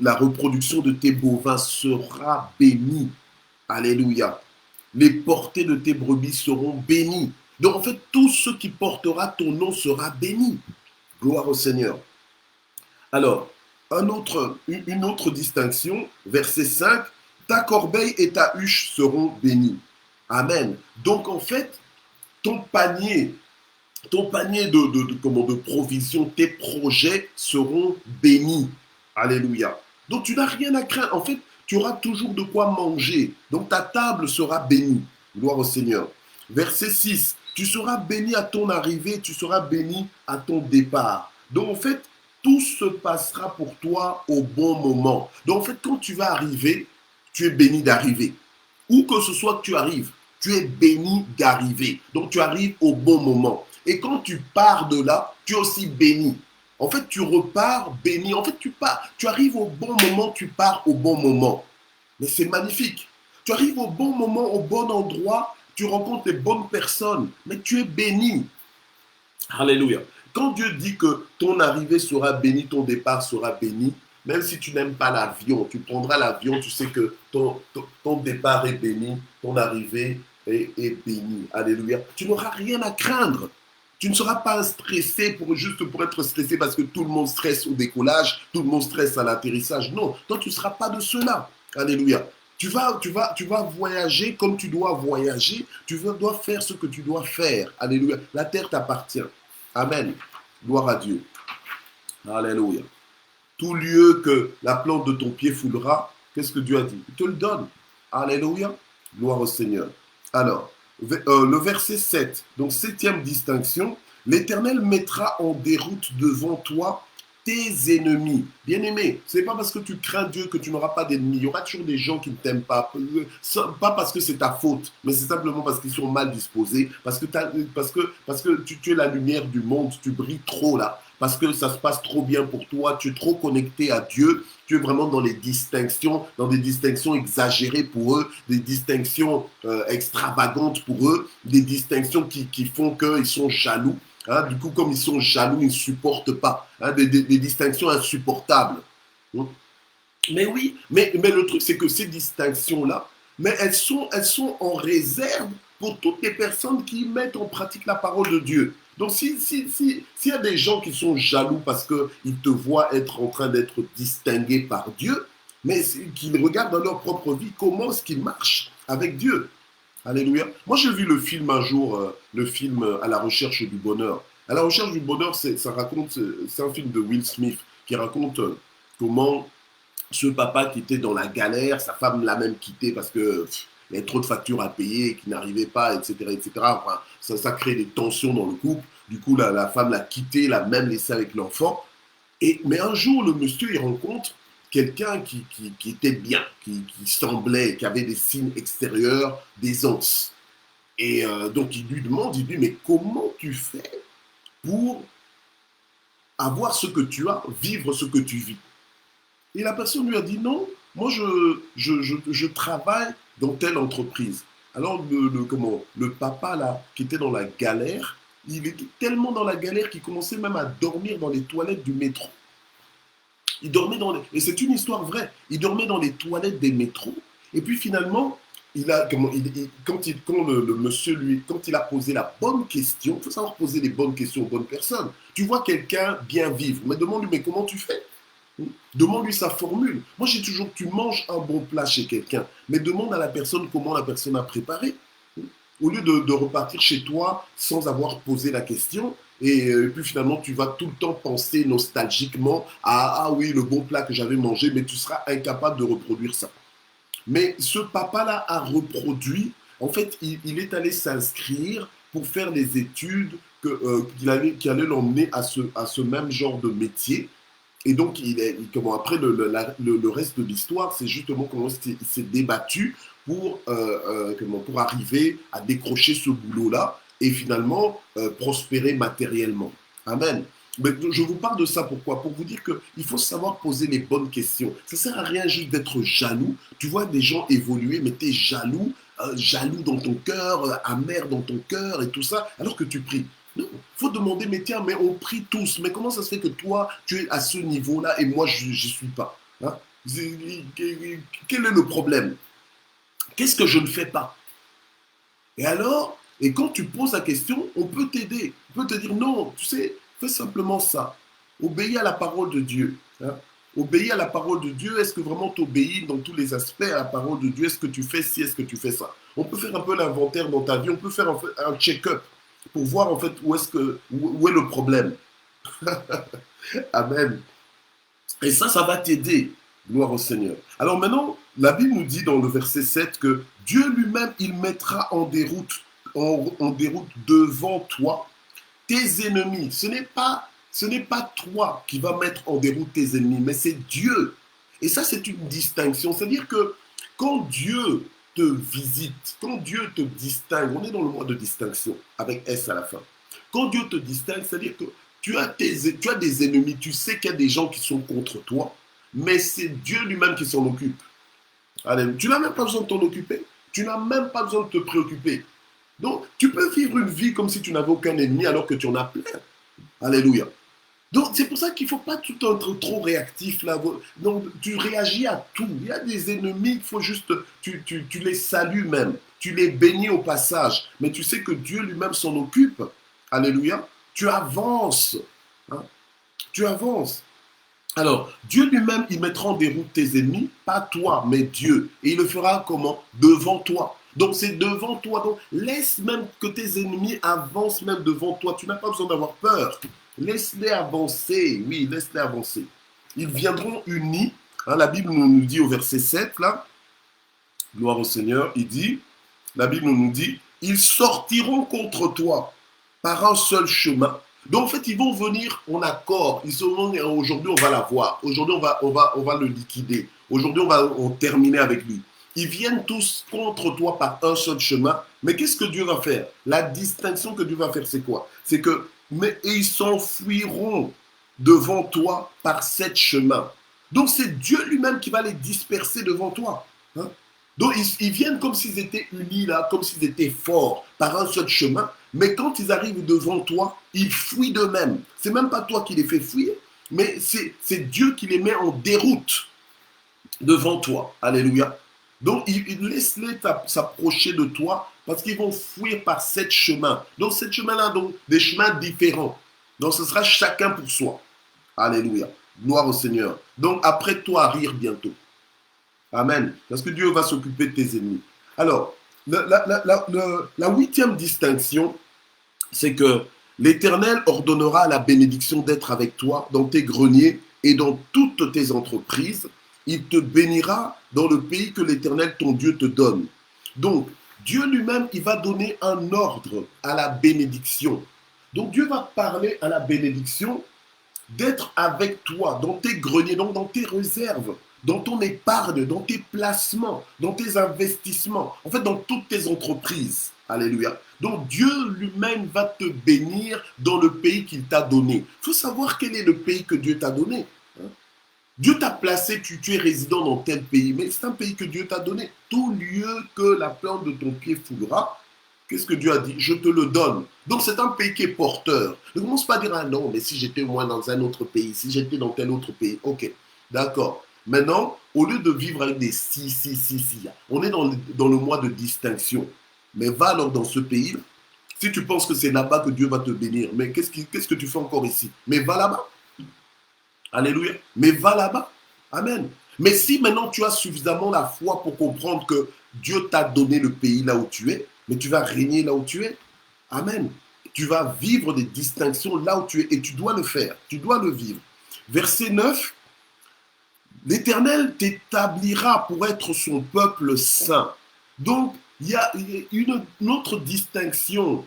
la reproduction de tes bovins sera bénie. Alléluia. Les portées de tes brebis seront bénies. Donc en fait, tout ce qui portera ton nom sera béni. Gloire au Seigneur. Alors, une autre distinction, verset 5, ta corbeille et ta huche seront bénies. Amen. Donc en fait, ton panier de provision, tes projets seront bénis. Alléluia. Donc tu n'as rien à craindre. En fait, tu auras toujours de quoi manger. Donc ta table sera bénie. Gloire au Seigneur. Verset 6. Tu seras béni à ton arrivée, tu seras béni à ton départ. Donc en fait, tout se passera pour toi au bon moment. Donc en fait, quand tu vas arriver, tu es béni d'arriver. Où que ce soit que tu arrives, tu es béni d'arriver. Donc tu arrives au bon moment. Et quand tu pars de là, tu es aussi béni. En fait, tu repars béni. En fait, tu arrives au bon moment, tu pars au bon moment. Mais c'est magnifique. Tu arrives au bon moment, au bon endroit, tu rencontres les bonnes personnes, mais tu es béni. Alléluia. Quand Dieu dit que ton arrivée sera bénie, ton départ sera béni, même si tu n'aimes pas l'avion, tu prendras l'avion, tu sais que ton départ est béni, ton arrivée est bénie. Alléluia. Tu n'auras rien à craindre. Tu ne seras pas stressé juste pour être stressé parce que tout le monde stresse au décollage, tout le monde stresse à l'atterrissage. Non, toi tu ne seras pas de cela. Alléluia. Tu vas voyager comme tu dois voyager. Dois faire ce que tu dois faire. Alléluia. La terre t'appartient. Amen. Gloire à Dieu. Alléluia. Tout lieu que la plante de ton pied foulera, qu'est-ce que Dieu a dit? Il te le donne. Alléluia. Gloire au Seigneur. Alors, le verset 7, donc septième distinction, l'Éternel mettra en déroute devant toi tes ennemis. Bien-aimé, ce n'est pas parce que tu crains Dieu que tu n'auras pas d'ennemis. Il y aura toujours des gens qui ne t'aiment pas. Pas parce que c'est ta faute, mais c'est simplement parce qu'ils sont mal disposés, parce que tu es la lumière du monde, tu brilles trop là, parce que ça se passe trop bien pour toi, tu es trop connecté à Dieu, tu es vraiment dans les distinctions, dans des distinctions exagérées pour eux, des distinctions extravagantes pour eux, des distinctions qui font qu'ils sont jaloux. Hein, du coup, comme ils sont jaloux, ils ne supportent pas. Hein, des distinctions insupportables. Hein. Mais oui, mais le truc, c'est que ces distinctions-là, mais elles sont en réserve pour toutes les personnes qui mettent en pratique la parole de Dieu. Donc, s'il y a des gens qui sont jaloux parce qu'ils te voient être en train d'être distingués par Dieu, mais qu'ils regardent dans leur propre vie comment est-ce qu'ils marchent avec Dieu. Alléluia. Moi, j'ai vu le film un jour, le film À la recherche du bonheur. À la recherche du bonheur, c'est un film de Will Smith qui raconte comment ce papa qui était dans la galère, sa femme l'a même quitté parce que il y avait trop de factures à payer, qu'il n'arrivait pas, etc., etc. Enfin, ça crée des tensions dans le couple. Du coup, la femme l'a quitté, l'a même laissé avec l'enfant. Mais un jour, le monsieur, il rencontre quelqu'un qui était bien, qui semblait, qui avait des signes extérieurs d'aisance. Et donc, il lui demande, il lui dit, mais comment tu fais pour avoir ce que tu as, vivre ce que tu vis? Et la personne lui a dit, non, moi, je travaille dans telle entreprise. Alors, le papa, là, qui était dans la galère, il était tellement dans la galère qu'il commençait même à dormir dans les toilettes du métro. Il dormait et c'est une histoire vraie, il dormait dans les toilettes des métros, et puis finalement, quand le monsieur quand il a posé la bonne question, il faut savoir poser les bonnes questions aux bonnes personnes. Tu vois quelqu'un bien vivre, mais demande-lui, mais comment tu fais? Demande-lui sa formule. Moi, j'ai toujours, tu manges un bon plat chez quelqu'un, mais demande à la personne comment la personne a préparé. Au lieu de repartir chez toi sans avoir posé la question, et puis finalement, tu vas tout le temps penser nostalgiquement à ah oui, le bon plat que j'avais mangé, mais tu seras incapable de reproduire ça. Mais ce papa-là a reproduit, en fait, il est allé s'inscrire pour faire les études qui allaient l'emmener à ce même genre de métier. Et donc, après, le reste de l'histoire, c'est justement comment il s'est débattu pour arriver à décrocher ce boulot-là et finalement prospérer matériellement. Amen. Mais je vous parle de ça pourquoi? Pour vous dire qu'il faut savoir poser les bonnes questions. Ça ne sert à rien juste d'être jaloux. Tu vois des gens évoluer, mais tu es jaloux, jaloux dans ton cœur, amer dans ton cœur et tout ça, alors que tu pries. Non, il faut demander, mais tiens, mais on prie tous. Mais comment ça se fait que toi, tu es à ce niveau-là et moi, je n'y suis pas? Hein? Quel est le problème? Qu'est-ce que je ne fais pas? Et alors, et quand tu poses la question, on peut t'aider. On peut te dire, non, tu sais, fais simplement ça. Obéis à la parole de Dieu. Hein? Obéis à la parole de Dieu. Est-ce que vraiment tu obéis dans tous les aspects à la parole de Dieu? Est-ce que tu fais ci? Est-ce que tu fais ça? On peut faire un peu l'inventaire dans ta vie. On peut faire un check-up pour voir en fait où est le problème. Amen. Et ça va t'aider. Gloire au Seigneur. Alors maintenant, la Bible nous dit dans le verset 7 que Dieu lui-même, il mettra en déroute devant toi tes ennemis. Ce n'est pas toi qui vas mettre en déroute tes ennemis, mais c'est Dieu. Et ça, c'est une distinction. C'est-à-dire que quand Dieu te visite, quand Dieu te distingue, on est dans le mois de distinction, avec S à la fin. Quand Dieu te distingue, c'est-à-dire que tu as des ennemis, tu sais qu'il y a des gens qui sont contre toi, mais c'est Dieu lui-même qui s'en occupe. Allez, tu n'as même pas besoin de t'en occuper. Tu n'as même pas besoin de te préoccuper. Donc, tu peux vivre une vie comme si tu n'avais aucun ennemi alors que tu en as plein. Alléluia. Donc, c'est pour ça qu'il ne faut pas tout être trop réactif là. Donc, tu réagis à tout. Il y a des ennemis, il faut juste, tu les salues même. Tu les bénis au passage. Mais tu sais que Dieu lui-même s'en occupe. Alléluia. Tu avances. Hein? Tu avances. Alors, Dieu lui-même, il mettra en déroute tes ennemis, pas toi, mais Dieu. Et il le fera comment? Devant toi. Donc, c'est devant toi. Donc, laisse même que tes ennemis avancent même devant toi. Tu n'as pas besoin d'avoir peur. Laisse-les avancer. Oui, laisse-les avancer. Ils viendront unis. Hein, la Bible nous dit au verset 7, là, gloire au Seigneur, la Bible nous dit, ils sortiront contre toi par un seul chemin. Donc en fait, ils vont venir en accord. Ils se vont, aujourd'hui, on va l'avoir. Aujourd'hui, on va le liquider. Aujourd'hui, on va en terminer avec lui. Ils viennent tous contre toi par un seul chemin. Mais qu'est-ce que Dieu va faire? La distinction que Dieu va faire, c'est quoi? C'est que, et ils s'enfuiront devant toi par sept chemins. Donc c'est Dieu lui-même qui va les disperser devant toi. Hein? Donc ils viennent comme s'ils étaient unis là, comme s'ils étaient forts par un seul chemin. Mais quand ils arrivent devant toi, ils fuient d'eux-mêmes. C'est même pas toi qui les fais fuir, mais c'est Dieu qui les met en déroute devant toi. Alléluia. Donc, laisse-les s'approcher de toi parce qu'ils vont fuir par sept chemins. Donc, sept chemins-là, donc, des chemins différents. Donc, ce sera chacun pour soi. Alléluia. Gloire au Seigneur. Donc, apprête-toi à rire bientôt. Amen. Parce que Dieu va s'occuper de tes ennemis. Alors, la huitième distinction, c'est que l'Éternel ordonnera la bénédiction d'être avec toi dans tes greniers et dans toutes tes entreprises. Il te bénira dans le pays que l'Éternel, ton Dieu, te donne. Donc, Dieu lui-même, il va donner un ordre à la bénédiction. Donc, Dieu va parler à la bénédiction d'être avec toi dans tes greniers, donc dans tes réserves, dans ton épargne, dans tes placements, dans tes investissements, en fait, dans toutes tes entreprises. Alléluia. Donc, Dieu lui-même va te bénir dans le pays qu'il t'a donné. Il faut savoir quel est le pays que Dieu t'a donné. Dieu t'a placé, tu es résident dans tel pays, mais c'est un pays que Dieu t'a donné. Tout lieu que la plante de ton pied foulera, qu'est-ce que Dieu a dit? Je te le donne. Donc c'est un pays qui est porteur. Ne commence pas à dire, ah non, mais si j'étais moi dans un autre pays, si j'étais dans tel autre pays, ok, d'accord. Maintenant, au lieu de vivre avec des si, on est dans le mois de distinction. Mais va alors dans ce pays, si tu penses que c'est là-bas que Dieu va te bénir, mais qu'est-ce que tu fais encore ici? Mais va là-bas. Alléluia. Mais va là-bas. Amen. Mais si maintenant tu as suffisamment la foi pour comprendre que Dieu t'a donné le pays là où tu es, mais tu vas régner là où tu es. Amen. Tu vas vivre des distinctions là où tu es et tu dois le faire. Tu dois le vivre. Verset 9. L'Éternel t'établira pour être son peuple saint. Donc, il y a une autre distinction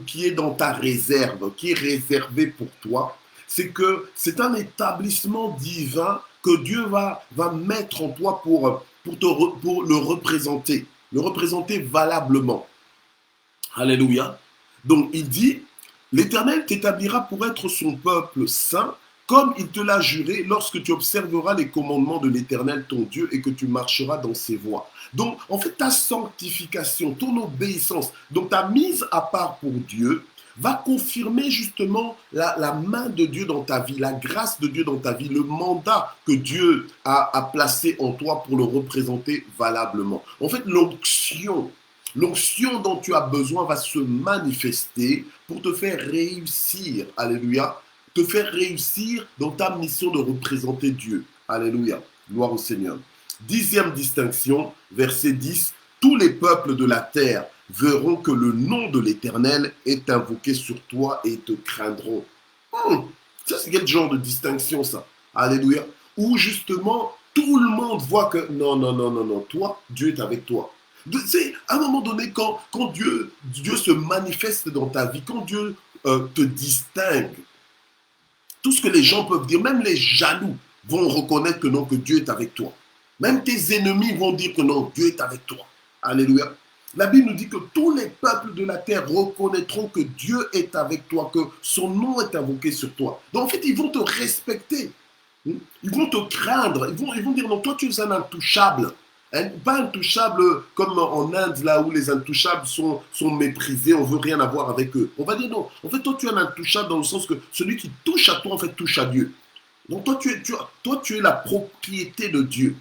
qui est dans ta réserve, qui est réservée pour toi. C'est que c'est un établissement divin que Dieu va mettre en toi pour le représenter valablement. Alléluia. Donc il dit, l'Éternel t'établira pour être son peuple saint, comme il te l'a juré lorsque tu observeras les commandements de l'Éternel ton Dieu et que tu marcheras dans ses voies. Donc en fait ta sanctification, ton obéissance, donc ta mise à part pour Dieu, va confirmer justement la main de Dieu dans ta vie, la grâce de Dieu dans ta vie, le mandat que Dieu a placé en toi pour le représenter valablement. En fait, l'onction dont tu as besoin va se manifester pour te faire réussir, alléluia, te faire réussir dans ta mission de représenter Dieu. Alléluia, gloire au Seigneur. 10e distinction, verset 10, tous les peuples de la terre verront que le nom de l'Éternel est invoqué sur toi et te craindront. Ça, c'est quel genre de distinction, ça? Alléluia. Où justement, tout le monde voit que non, toi, Dieu est avec toi. C'est à un moment donné, quand Dieu se manifeste dans ta vie, quand Dieu te distingue, tout ce que les gens peuvent dire, même les jaloux vont reconnaître que non, que Dieu est avec toi. Même tes ennemis vont dire que non, Dieu est avec toi. Alléluia. La Bible nous dit que tous les peuples de la terre reconnaîtront que Dieu est avec toi, que son nom est invoqué sur toi. Donc en fait, ils vont te respecter. Ils vont te craindre. Ils vont dire non, toi tu es un intouchable. Pas intouchable comme en Inde, là où les intouchables sont méprisés, on ne veut rien avoir avec eux. On va dire non. En fait, toi tu es un intouchable dans le sens que celui qui touche à toi, en fait, touche à Dieu. Donc toi tu es la propriété de Dieu.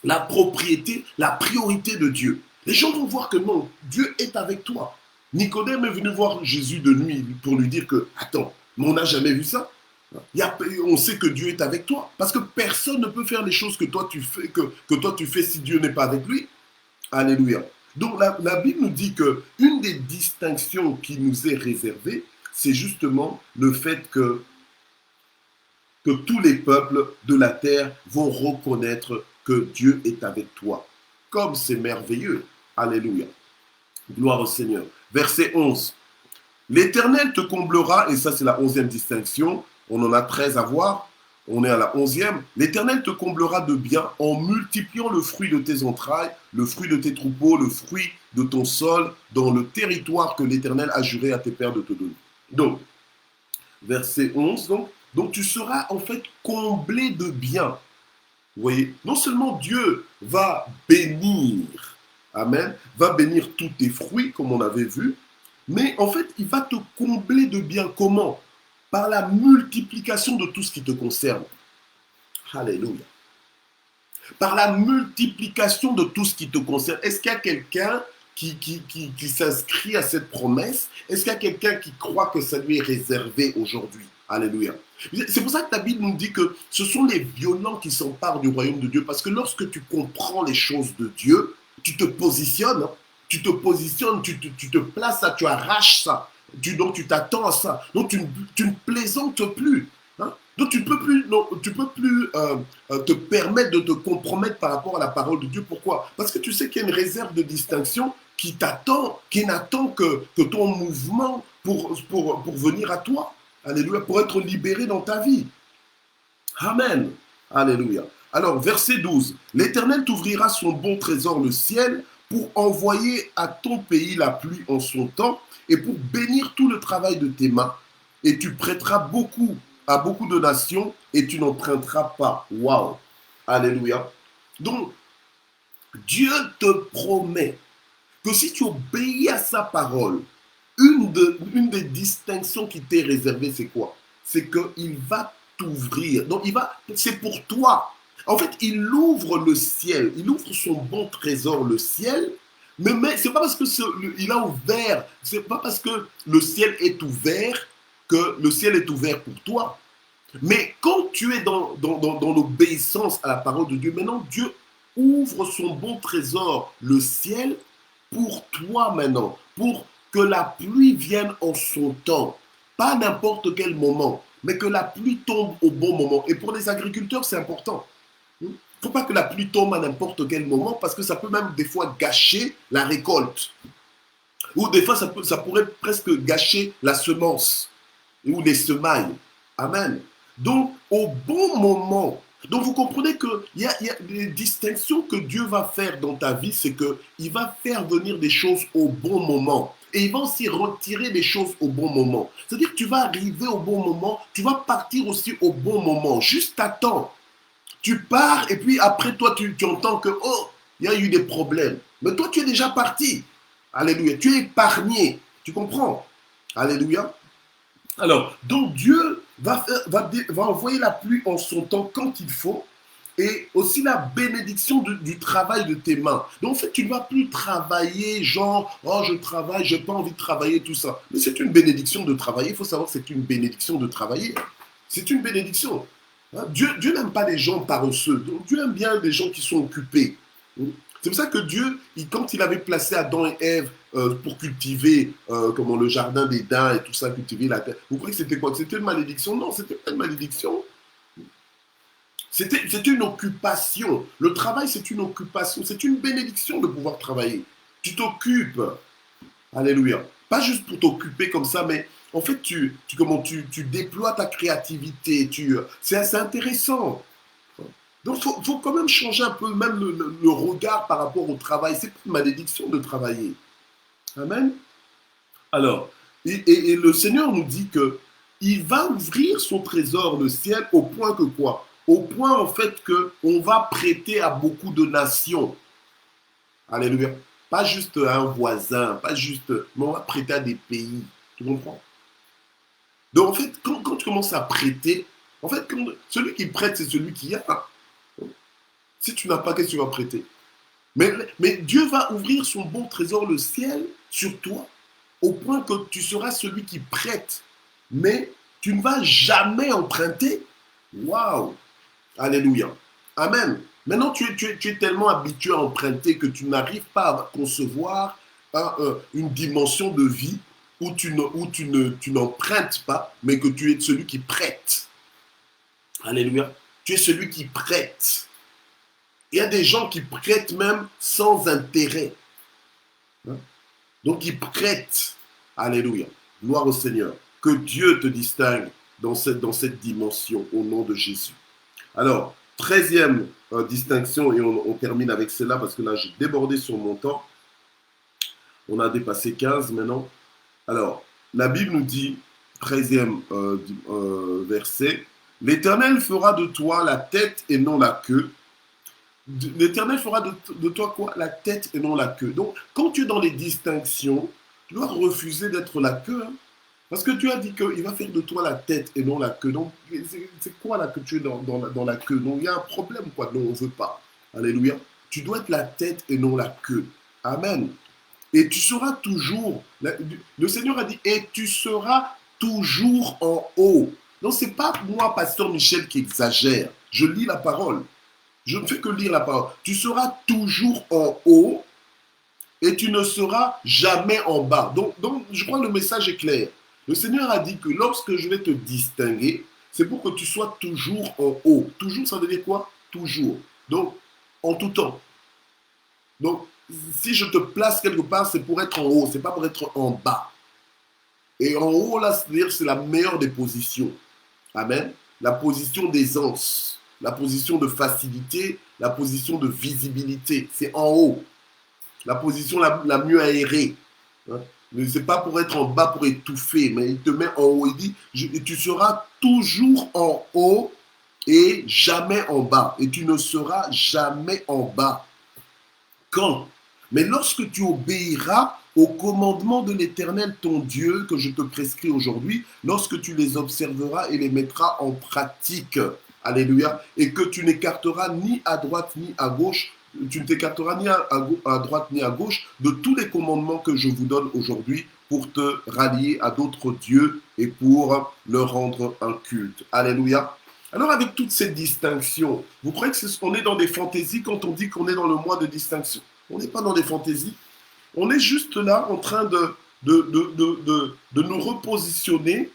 La propriété, la priorité de Dieu. Les gens vont voir que non, Dieu est avec toi. Nicodème est venu voir Jésus de nuit pour lui dire que, attends, mais on n'a jamais vu ça. On sait que Dieu est avec toi. Parce que personne ne peut faire les choses que toi tu fais, que toi tu fais si Dieu n'est pas avec lui. Alléluia. Donc la Bible nous dit que une des distinctions qui nous est réservée, c'est justement le fait que tous les peuples de la terre vont reconnaître que Dieu est avec toi. Comme c'est merveilleux. Alléluia. Gloire au Seigneur. Verset 11. L'Éternel te comblera, et ça c'est la 11e distinction, on en a 13 à voir, on est à la 11e. L'Éternel te comblera de bien en multipliant le fruit de tes entrailles, le fruit de tes troupeaux, le fruit de ton sol, dans le territoire que l'Éternel a juré à tes pères de te donner. Donc, verset 11, donc tu seras en fait comblé de bien. Vous voyez, non seulement Dieu va bénir, amen, va bénir tous tes fruits, comme on avait vu, mais en fait, il va te combler de bien. Comment? Par la multiplication de tout ce qui te concerne. Alléluia. Par la multiplication de tout ce qui te concerne. Est-ce qu'il y a quelqu'un qui s'inscrit à cette promesse? Est-ce qu'il y a quelqu'un qui croit que ça lui est réservé aujourd'hui? Alléluia. C'est pour ça que la Bible nous dit que ce sont les violents qui s'emparent du royaume de Dieu. Parce que lorsque tu comprends les choses de Dieu, tu te positionnes, tu te places ça, tu arraches ça. Donc tu t'attends à ça. Donc tu ne plaisantes plus. Hein? Donc tu ne peux plus, te permettre de te compromettre par rapport à la parole de Dieu. Pourquoi? Parce que tu sais qu'il y a une réserve de distinction qui t'attend, qui n'attend que ton mouvement pour venir à toi. Alléluia, pour être libéré dans ta vie. Amen. Alléluia. Alors, verset 12. L'Éternel t'ouvrira son bon trésor, le ciel, pour envoyer à ton pays la pluie en son temps et pour bénir tout le travail de tes mains. Et tu prêteras beaucoup à beaucoup de nations et tu n'emprunteras pas. Waouh. Alléluia. Donc, Dieu te promet que si tu obéis à sa parole, une des distinctions qui t'est réservée, c'est quoi? C'est qu'il va t'ouvrir. Donc, c'est pour toi. En fait, il ouvre le ciel. Il ouvre son bon trésor, le ciel. Mais c'est pas parce que il a ouvert, c'est pas parce que le ciel est ouvert que le ciel est ouvert pour toi. Mais quand tu es dans l'obéissance à la parole de Dieu, maintenant Dieu ouvre son bon trésor, le ciel, pour toi maintenant, pour que la pluie vienne en son temps. Pas à n'importe quel moment, mais que la pluie tombe au bon moment. Et pour les agriculteurs, c'est important. Il ne faut pas que la pluie tombe à n'importe quel moment parce que ça peut même des fois gâcher la récolte. Ou des fois, ça pourrait presque gâcher la semence ou les semailles. Amen. Donc, au bon moment, donc vous comprenez qu'il y a des distinctions que Dieu va faire dans ta vie, c'est qu'il va faire venir des choses au bon moment. Et il va aussi retirer des choses au bon moment. C'est-à-dire que tu vas arriver au bon moment, tu vas partir aussi au bon moment. Juste à temps. Tu pars et puis après toi, tu entends que, oh, il y a eu des problèmes. Mais toi, tu es déjà parti. Alléluia. Tu es épargné. Tu comprends? Alléluia. Alors, donc Dieu va envoyer la pluie en son temps quand il faut et aussi la bénédiction du travail de tes mains. Donc, en fait, tu ne vas plus travailler genre, oh, je travaille, je n'ai pas envie de travailler, tout ça. Mais c'est une bénédiction de travailler. Il faut savoir que c'est une bénédiction de travailler. C'est une bénédiction. Hein? Dieu n'aime pas les gens paresseux. Donc, Dieu aime bien les gens qui sont occupés. C'est pour ça que Dieu, quand il avait placé Adam et Ève pour cultiver le jardin d'Éden et tout ça, cultiver la terre, vous croyez que c'était quoi? C'était une malédiction? Non, c'était pas une malédiction. C'était une occupation. Le travail, c'est une occupation. C'est une bénédiction de pouvoir travailler. Tu t'occupes. Alléluia. Pas juste pour t'occuper comme ça, mais en fait, tu déploies ta créativité. C'est intéressant. Donc, il faut quand même changer un peu même le regard par rapport au travail. C'est pas une malédiction de travailler. Amen. Alors, et le Seigneur nous dit que il va ouvrir son trésor, le ciel, au point que quoi? Au point, en fait, qu'on va prêter à beaucoup de nations. Alléluia. Pas juste à un voisin, pas juste, mais on va prêter à des pays. Tu comprends? Donc, en fait, quand tu commences à prêter, en fait, celui qui prête, c'est celui qui a. Si tu n'as pas, qu'est-ce que tu vas prêter? Mais Dieu va ouvrir son bon trésor, le ciel, sur toi, au point que tu seras celui qui prête. Mais tu ne vas jamais emprunter. Waouh! Alléluia. Amen. Maintenant, tu es tellement habitué à emprunter que tu n'arrives pas à concevoir une dimension de vie où tu n'empruntes pas, mais que tu es celui qui prête. Alléluia. Tu es celui qui prête. Il y a des gens qui prêtent même sans intérêt. Donc il prête, alléluia, gloire au Seigneur, que Dieu te distingue dans cette dimension au nom de Jésus. Alors, 13e distinction, et on termine avec celle-là parce que là j'ai débordé sur mon temps. On a dépassé 15 maintenant. Alors, la Bible nous dit, 13e verset, « L'Éternel fera de toi la tête et non la queue. » L'Éternel fera de toi quoi? La tête et non la queue. Donc, quand tu es dans les distinctions, tu dois refuser d'être la queue. Hein? Parce que tu as dit qu'il va faire de toi la tête et non la queue. Donc, c'est quoi là que tu es dans la queue? Donc, il y a un problème, quoi, dont on ne veut pas. Alléluia. Tu dois être la tête et non la queue. Amen. Et tu seras toujours, le Seigneur a dit, et tu seras toujours en haut. Donc, ce n'est pas moi, pasteur Michel, qui exagère. Je lis la parole. Je ne fais que lire la parole. Tu seras toujours en haut et tu ne seras jamais en bas. Donc je crois que le message est clair. Le Seigneur a dit que lorsque je vais te distinguer, c'est pour que tu sois toujours en haut. Toujours, ça veut dire quoi? Toujours. Donc, en tout temps. Donc, si je te place quelque part, c'est pour être en haut, c'est pas pour être en bas. Et en haut, là, c'est-à-dire c'est la meilleure des positions. Amen. La position d'aisance, la position de facilité, la position de visibilité. C'est en haut. La position la mieux aérée. Hein? Mais ce n'est pas pour être en bas, pour étouffer, mais il te met en haut. Il dit, tu seras toujours en haut et jamais en bas. Et tu ne seras jamais en bas. Quand? Mais lorsque tu obéiras aux commandements de l'Éternel, ton Dieu, que je te prescris aujourd'hui, lorsque tu les observeras et les mettras en pratique, alléluia, et que tu n'écarteras ni à droite ni à gauche, tu ne t'écarteras ni à droite ni à gauche de tous les commandements que je vous donne aujourd'hui pour te rallier à d'autres dieux et pour leur rendre un culte. Alléluia. Alors avec toutes ces distinctions, vous croyez qu'on est dans des fantaisies quand on dit qu'on est dans le mois de distinction? On n'est pas dans des fantaisies. On est juste là en train de nous repositionner,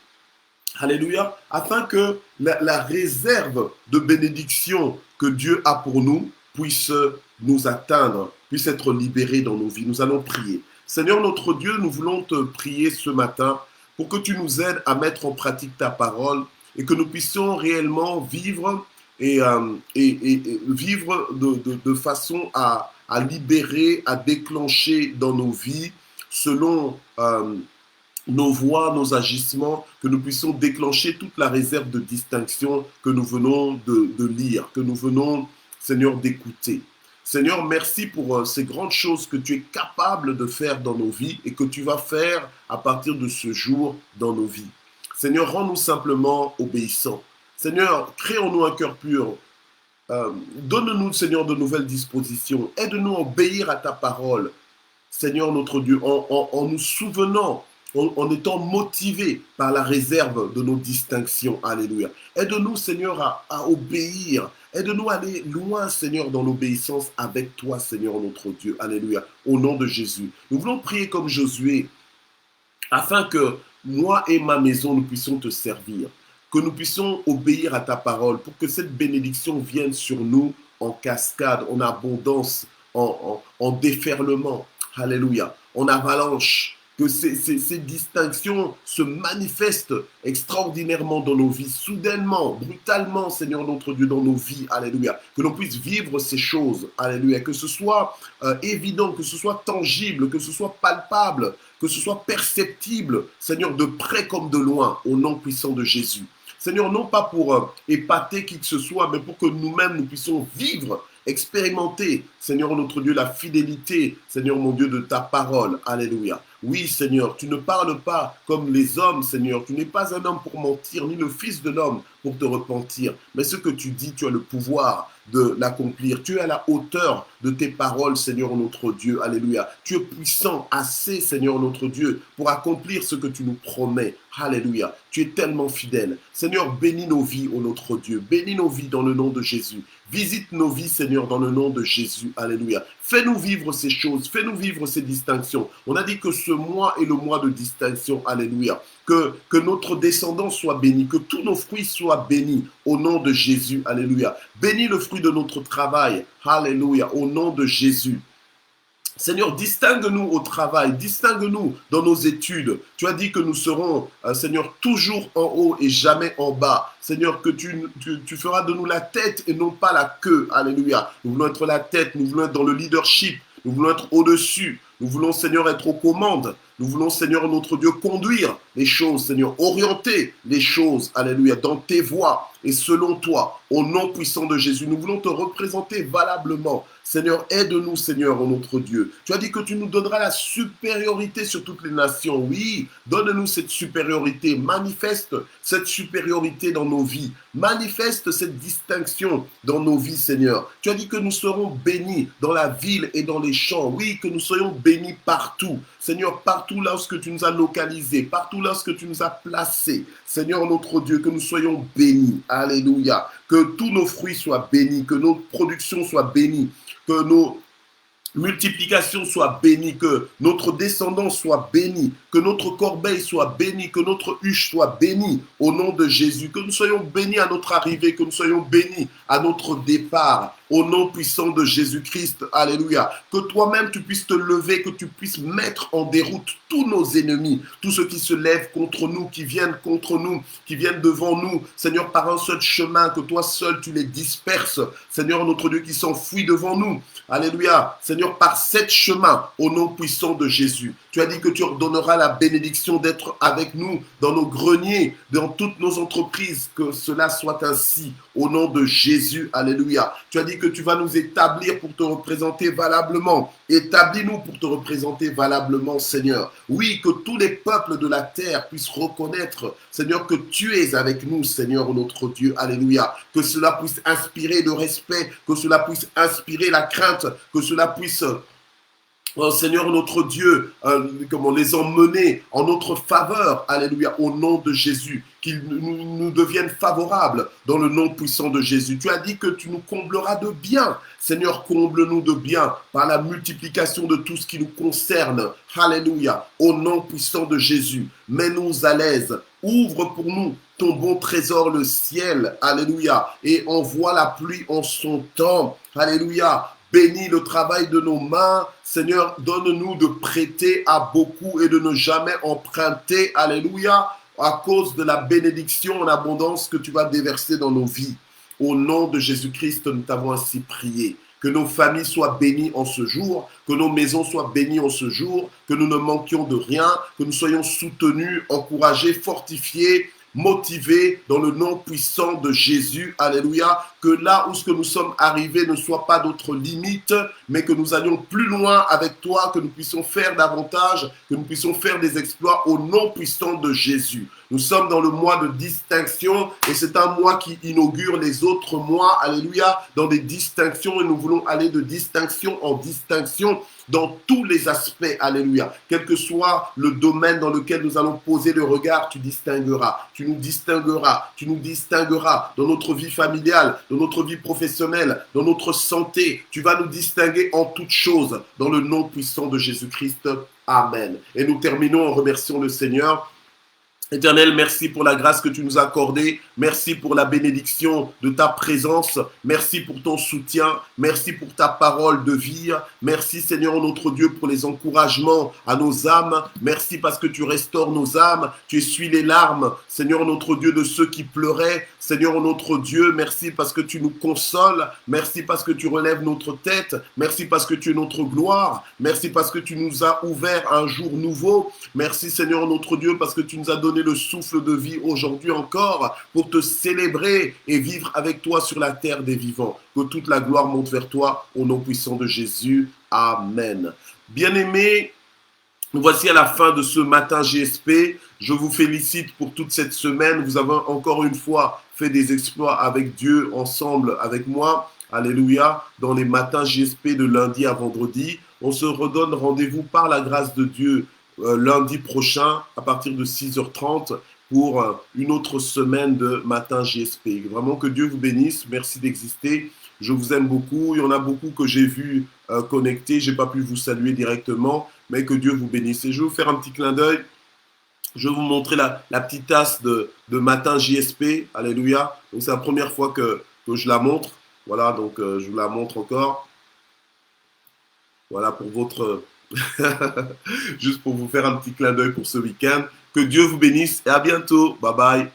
alléluia, afin que la réserve de bénédiction que Dieu a pour nous puisse nous atteindre, puisse être libérée dans nos vies. Nous allons prier. Seigneur notre Dieu, nous voulons te prier ce matin pour que tu nous aides à mettre en pratique ta parole et que nous puissions réellement vivre et vivre de façon à libérer, à déclencher dans nos vies, selon nos voies, nos agissements, que nous puissions déclencher toute la réserve de distinction que nous venons de lire, que nous venons, Seigneur, d'écouter. Seigneur, merci pour ces grandes choses que tu es capable de faire dans nos vies et que tu vas faire à partir de ce jour dans nos vies. Seigneur, rends-nous simplement obéissants. Seigneur, crée en nous un cœur pur. Donne-nous, Seigneur, de nouvelles dispositions. Aide-nous à obéir à ta parole, Seigneur notre Dieu, en nous souvenant, en étant motivés par la réserve de nos distinctions. Alléluia. Aide-nous, Seigneur, à obéir. Aide-nous à aller loin, Seigneur, dans l'obéissance avec toi, Seigneur notre Dieu. Alléluia. Au nom de Jésus. Nous voulons prier comme Josué, afin que moi et ma maison, nous puissions te servir. Que nous puissions obéir à ta parole pour que cette bénédiction vienne sur nous en cascade, en abondance, en déferlement. Alléluia. En avalanche. Que ces distinctions se manifestent extraordinairement dans nos vies, soudainement, brutalement, Seigneur notre Dieu, dans nos vies. Alléluia. Que l'on puisse vivre ces choses. Alléluia. Que ce soit évident, que ce soit tangible, que ce soit palpable, que ce soit perceptible, Seigneur, de près comme de loin, au nom puissant de Jésus. Seigneur, non pas pour épater qui que ce soit, mais pour que nous-mêmes, nous puissions vivre, expérimenter, Seigneur notre Dieu, la fidélité, Seigneur mon Dieu, de ta parole. Alléluia. Oui, Seigneur, tu ne parles pas comme les hommes, Seigneur. Tu n'es pas un homme pour mentir, ni le fils de l'homme pour te repentir. Mais ce que tu dis, tu as le pouvoir de l'accomplir. Tu es à la hauteur de tes paroles, Seigneur notre Dieu. Alléluia. Tu es puissant assez, Seigneur notre Dieu, pour accomplir ce que tu nous promets. Alléluia. Tu es tellement fidèle. Seigneur, bénis nos vies, ô notre Dieu. Bénis nos vies dans le nom de Jésus. Visite nos vies, Seigneur, dans le nom de Jésus. Alléluia. Fais-nous vivre ces choses. Fais-nous vivre ces distinctions. On a dit que ce mois est le mois de distinction. Alléluia. Que notre descendance soit bénie. Que tous nos fruits soient bénis. Au nom de Jésus. Alléluia. Bénis le fruit de notre travail. Alléluia. Au nom de Jésus. Seigneur, distingue-nous au travail, distingue-nous dans nos études. Tu as dit que nous serons, Seigneur, toujours en haut et jamais en bas. Seigneur, que tu feras de nous la tête et non pas la queue. Alléluia. Nous voulons être la tête, nous voulons être dans le leadership, nous voulons être au-dessus. Nous voulons, Seigneur, être aux commandes. Nous voulons, Seigneur, notre Dieu, conduire les choses, Seigneur, orienter les choses, alléluia, dans tes voies et selon toi, au nom puissant de Jésus. Nous voulons te représenter valablement. Seigneur, aide-nous, Seigneur, oh notre Dieu. Tu as dit que tu nous donneras la supériorité sur toutes les nations. Oui, donne-nous cette supériorité. Manifeste cette supériorité dans nos vies. Manifeste cette distinction dans nos vies, Seigneur. Tu as dit que nous serons bénis dans la ville et dans les champs. Oui, que nous soyons bénis partout. Seigneur, partout là où tu nous as localisés, partout là où tu nous as placés. Seigneur, notre Dieu, que nous soyons bénis. Alléluia. Que tous nos fruits soient bénis, que nos productions soient bénies, que nos multiplications soient bénies, que notre descendance soit bénie, que notre corbeille soit bénie, que notre huche soit bénie au nom de Jésus, que nous soyons bénis à notre arrivée, que nous soyons bénis à notre départ, au nom puissant de Jésus-Christ. Alléluia. Que toi-même tu puisses te lever, que tu puisses mettre en déroute tous nos ennemis, tous ceux qui se lèvent contre nous, qui viennent contre nous, qui viennent devant nous, Seigneur, par un seul chemin, que toi seul tu les disperses, Seigneur notre Dieu, qui s'enfuit devant nous. Alléluia. Seigneur, par sept chemins, au nom puissant de Jésus. Tu as dit que tu ordonneras la bénédiction d'être avec nous dans nos greniers, dans toutes nos entreprises, que cela soit ainsi, au nom de Jésus. Alléluia. Tu as dit que tu vas nous établir pour te représenter valablement. Établis-nous pour te représenter valablement, Seigneur. Oui, que tous les peuples de la terre puissent reconnaître, Seigneur, que tu es avec nous, Seigneur, notre Dieu. Alléluia. Que cela puisse inspirer le respect, que cela puisse inspirer la crainte, que cela puisse, oh Seigneur notre Dieu, comment les emmener en notre faveur, alléluia, au nom de Jésus, qu'ils nous deviennent favorables dans le nom puissant de Jésus. Tu as dit que tu nous combleras de bien. Seigneur, comble-nous de bien par la multiplication de tout ce qui nous concerne. Alléluia, au nom puissant de Jésus. Mets-nous à l'aise. Ouvre pour nous ton bon trésor, le ciel. Alléluia. Et envoie la pluie en son temps. Alléluia. Bénis le travail de nos mains. Seigneur, donne-nous de prêter à beaucoup et de ne jamais emprunter. Alléluia. À cause de la bénédiction en abondance que tu vas déverser dans nos vies. Au nom de Jésus-Christ, nous t'avons ainsi prié. Que nos familles soient bénies en ce jour, que nos maisons soient bénies en ce jour, que nous ne manquions de rien, que nous soyons soutenus, encouragés, fortifiés, motivés dans le nom puissant de Jésus. Alléluia. Que là où ce que nous sommes arrivés ne soit pas notre limite, mais que nous allions plus loin avec toi, que nous puissions faire davantage, que nous puissions faire des exploits au nom puissant de Jésus. Nous sommes dans le mois de distinction et c'est un mois qui inaugure les autres mois, alléluia, dans des distinctions et nous voulons aller de distinction en distinction dans tous les aspects, alléluia. Quel que soit le domaine dans lequel nous allons poser le regard, tu distingueras, tu nous distingueras, tu nous distingueras dans notre vie familiale, dans notre vie professionnelle, dans notre santé. Tu vas nous distinguer en toutes choses dans le nom puissant de Jésus-Christ. Amen. Et nous terminons en remerciant le Seigneur. Éternel, merci pour la grâce que tu nous as accordée. Merci pour la bénédiction de ta présence. Merci pour ton soutien. Merci pour ta parole de vie. Merci Seigneur notre Dieu pour les encouragements à nos âmes. Merci parce que tu restaures nos âmes. Tu essuies les larmes, Seigneur notre Dieu, de ceux qui pleuraient. Seigneur notre Dieu, merci parce que tu nous consoles. Merci parce que tu relèves notre tête. Merci parce que tu es notre gloire. Merci parce que tu nous as ouvert un jour nouveau. Merci Seigneur notre Dieu parce que tu nous as donné le souffle de vie aujourd'hui encore pour te célébrer et vivre avec toi sur la terre des vivants. Que toute la gloire monte vers toi au nom puissant de Jésus. Amen. Bien-aimés, nous voici à la fin de ce matin GSP. Je vous félicite pour toute cette semaine. Vous avez encore une fois fait des exploits avec Dieu, ensemble avec moi. Alléluia. Dans les matins GSP de lundi à vendredi. On se redonne rendez-vous par la grâce de Dieu lundi prochain à partir de 6h30 pour une autre semaine de matin GSP. Vraiment que Dieu vous bénisse. Merci d'exister. Je vous aime beaucoup. Il y en a beaucoup que j'ai vu connectés. Je n'ai pas pu vous saluer directement, mais que Dieu vous bénisse. Et je vais vous faire un petit clin d'œil. Je vais vous montrer la petite tasse de matin JSP. Alléluia. Donc, c'est la première fois que je la montre. Voilà, donc je vous la montre encore. Voilà pour votre... Juste pour vous faire un petit clin d'œil pour ce week-end. Que Dieu vous bénisse et à bientôt. Bye bye.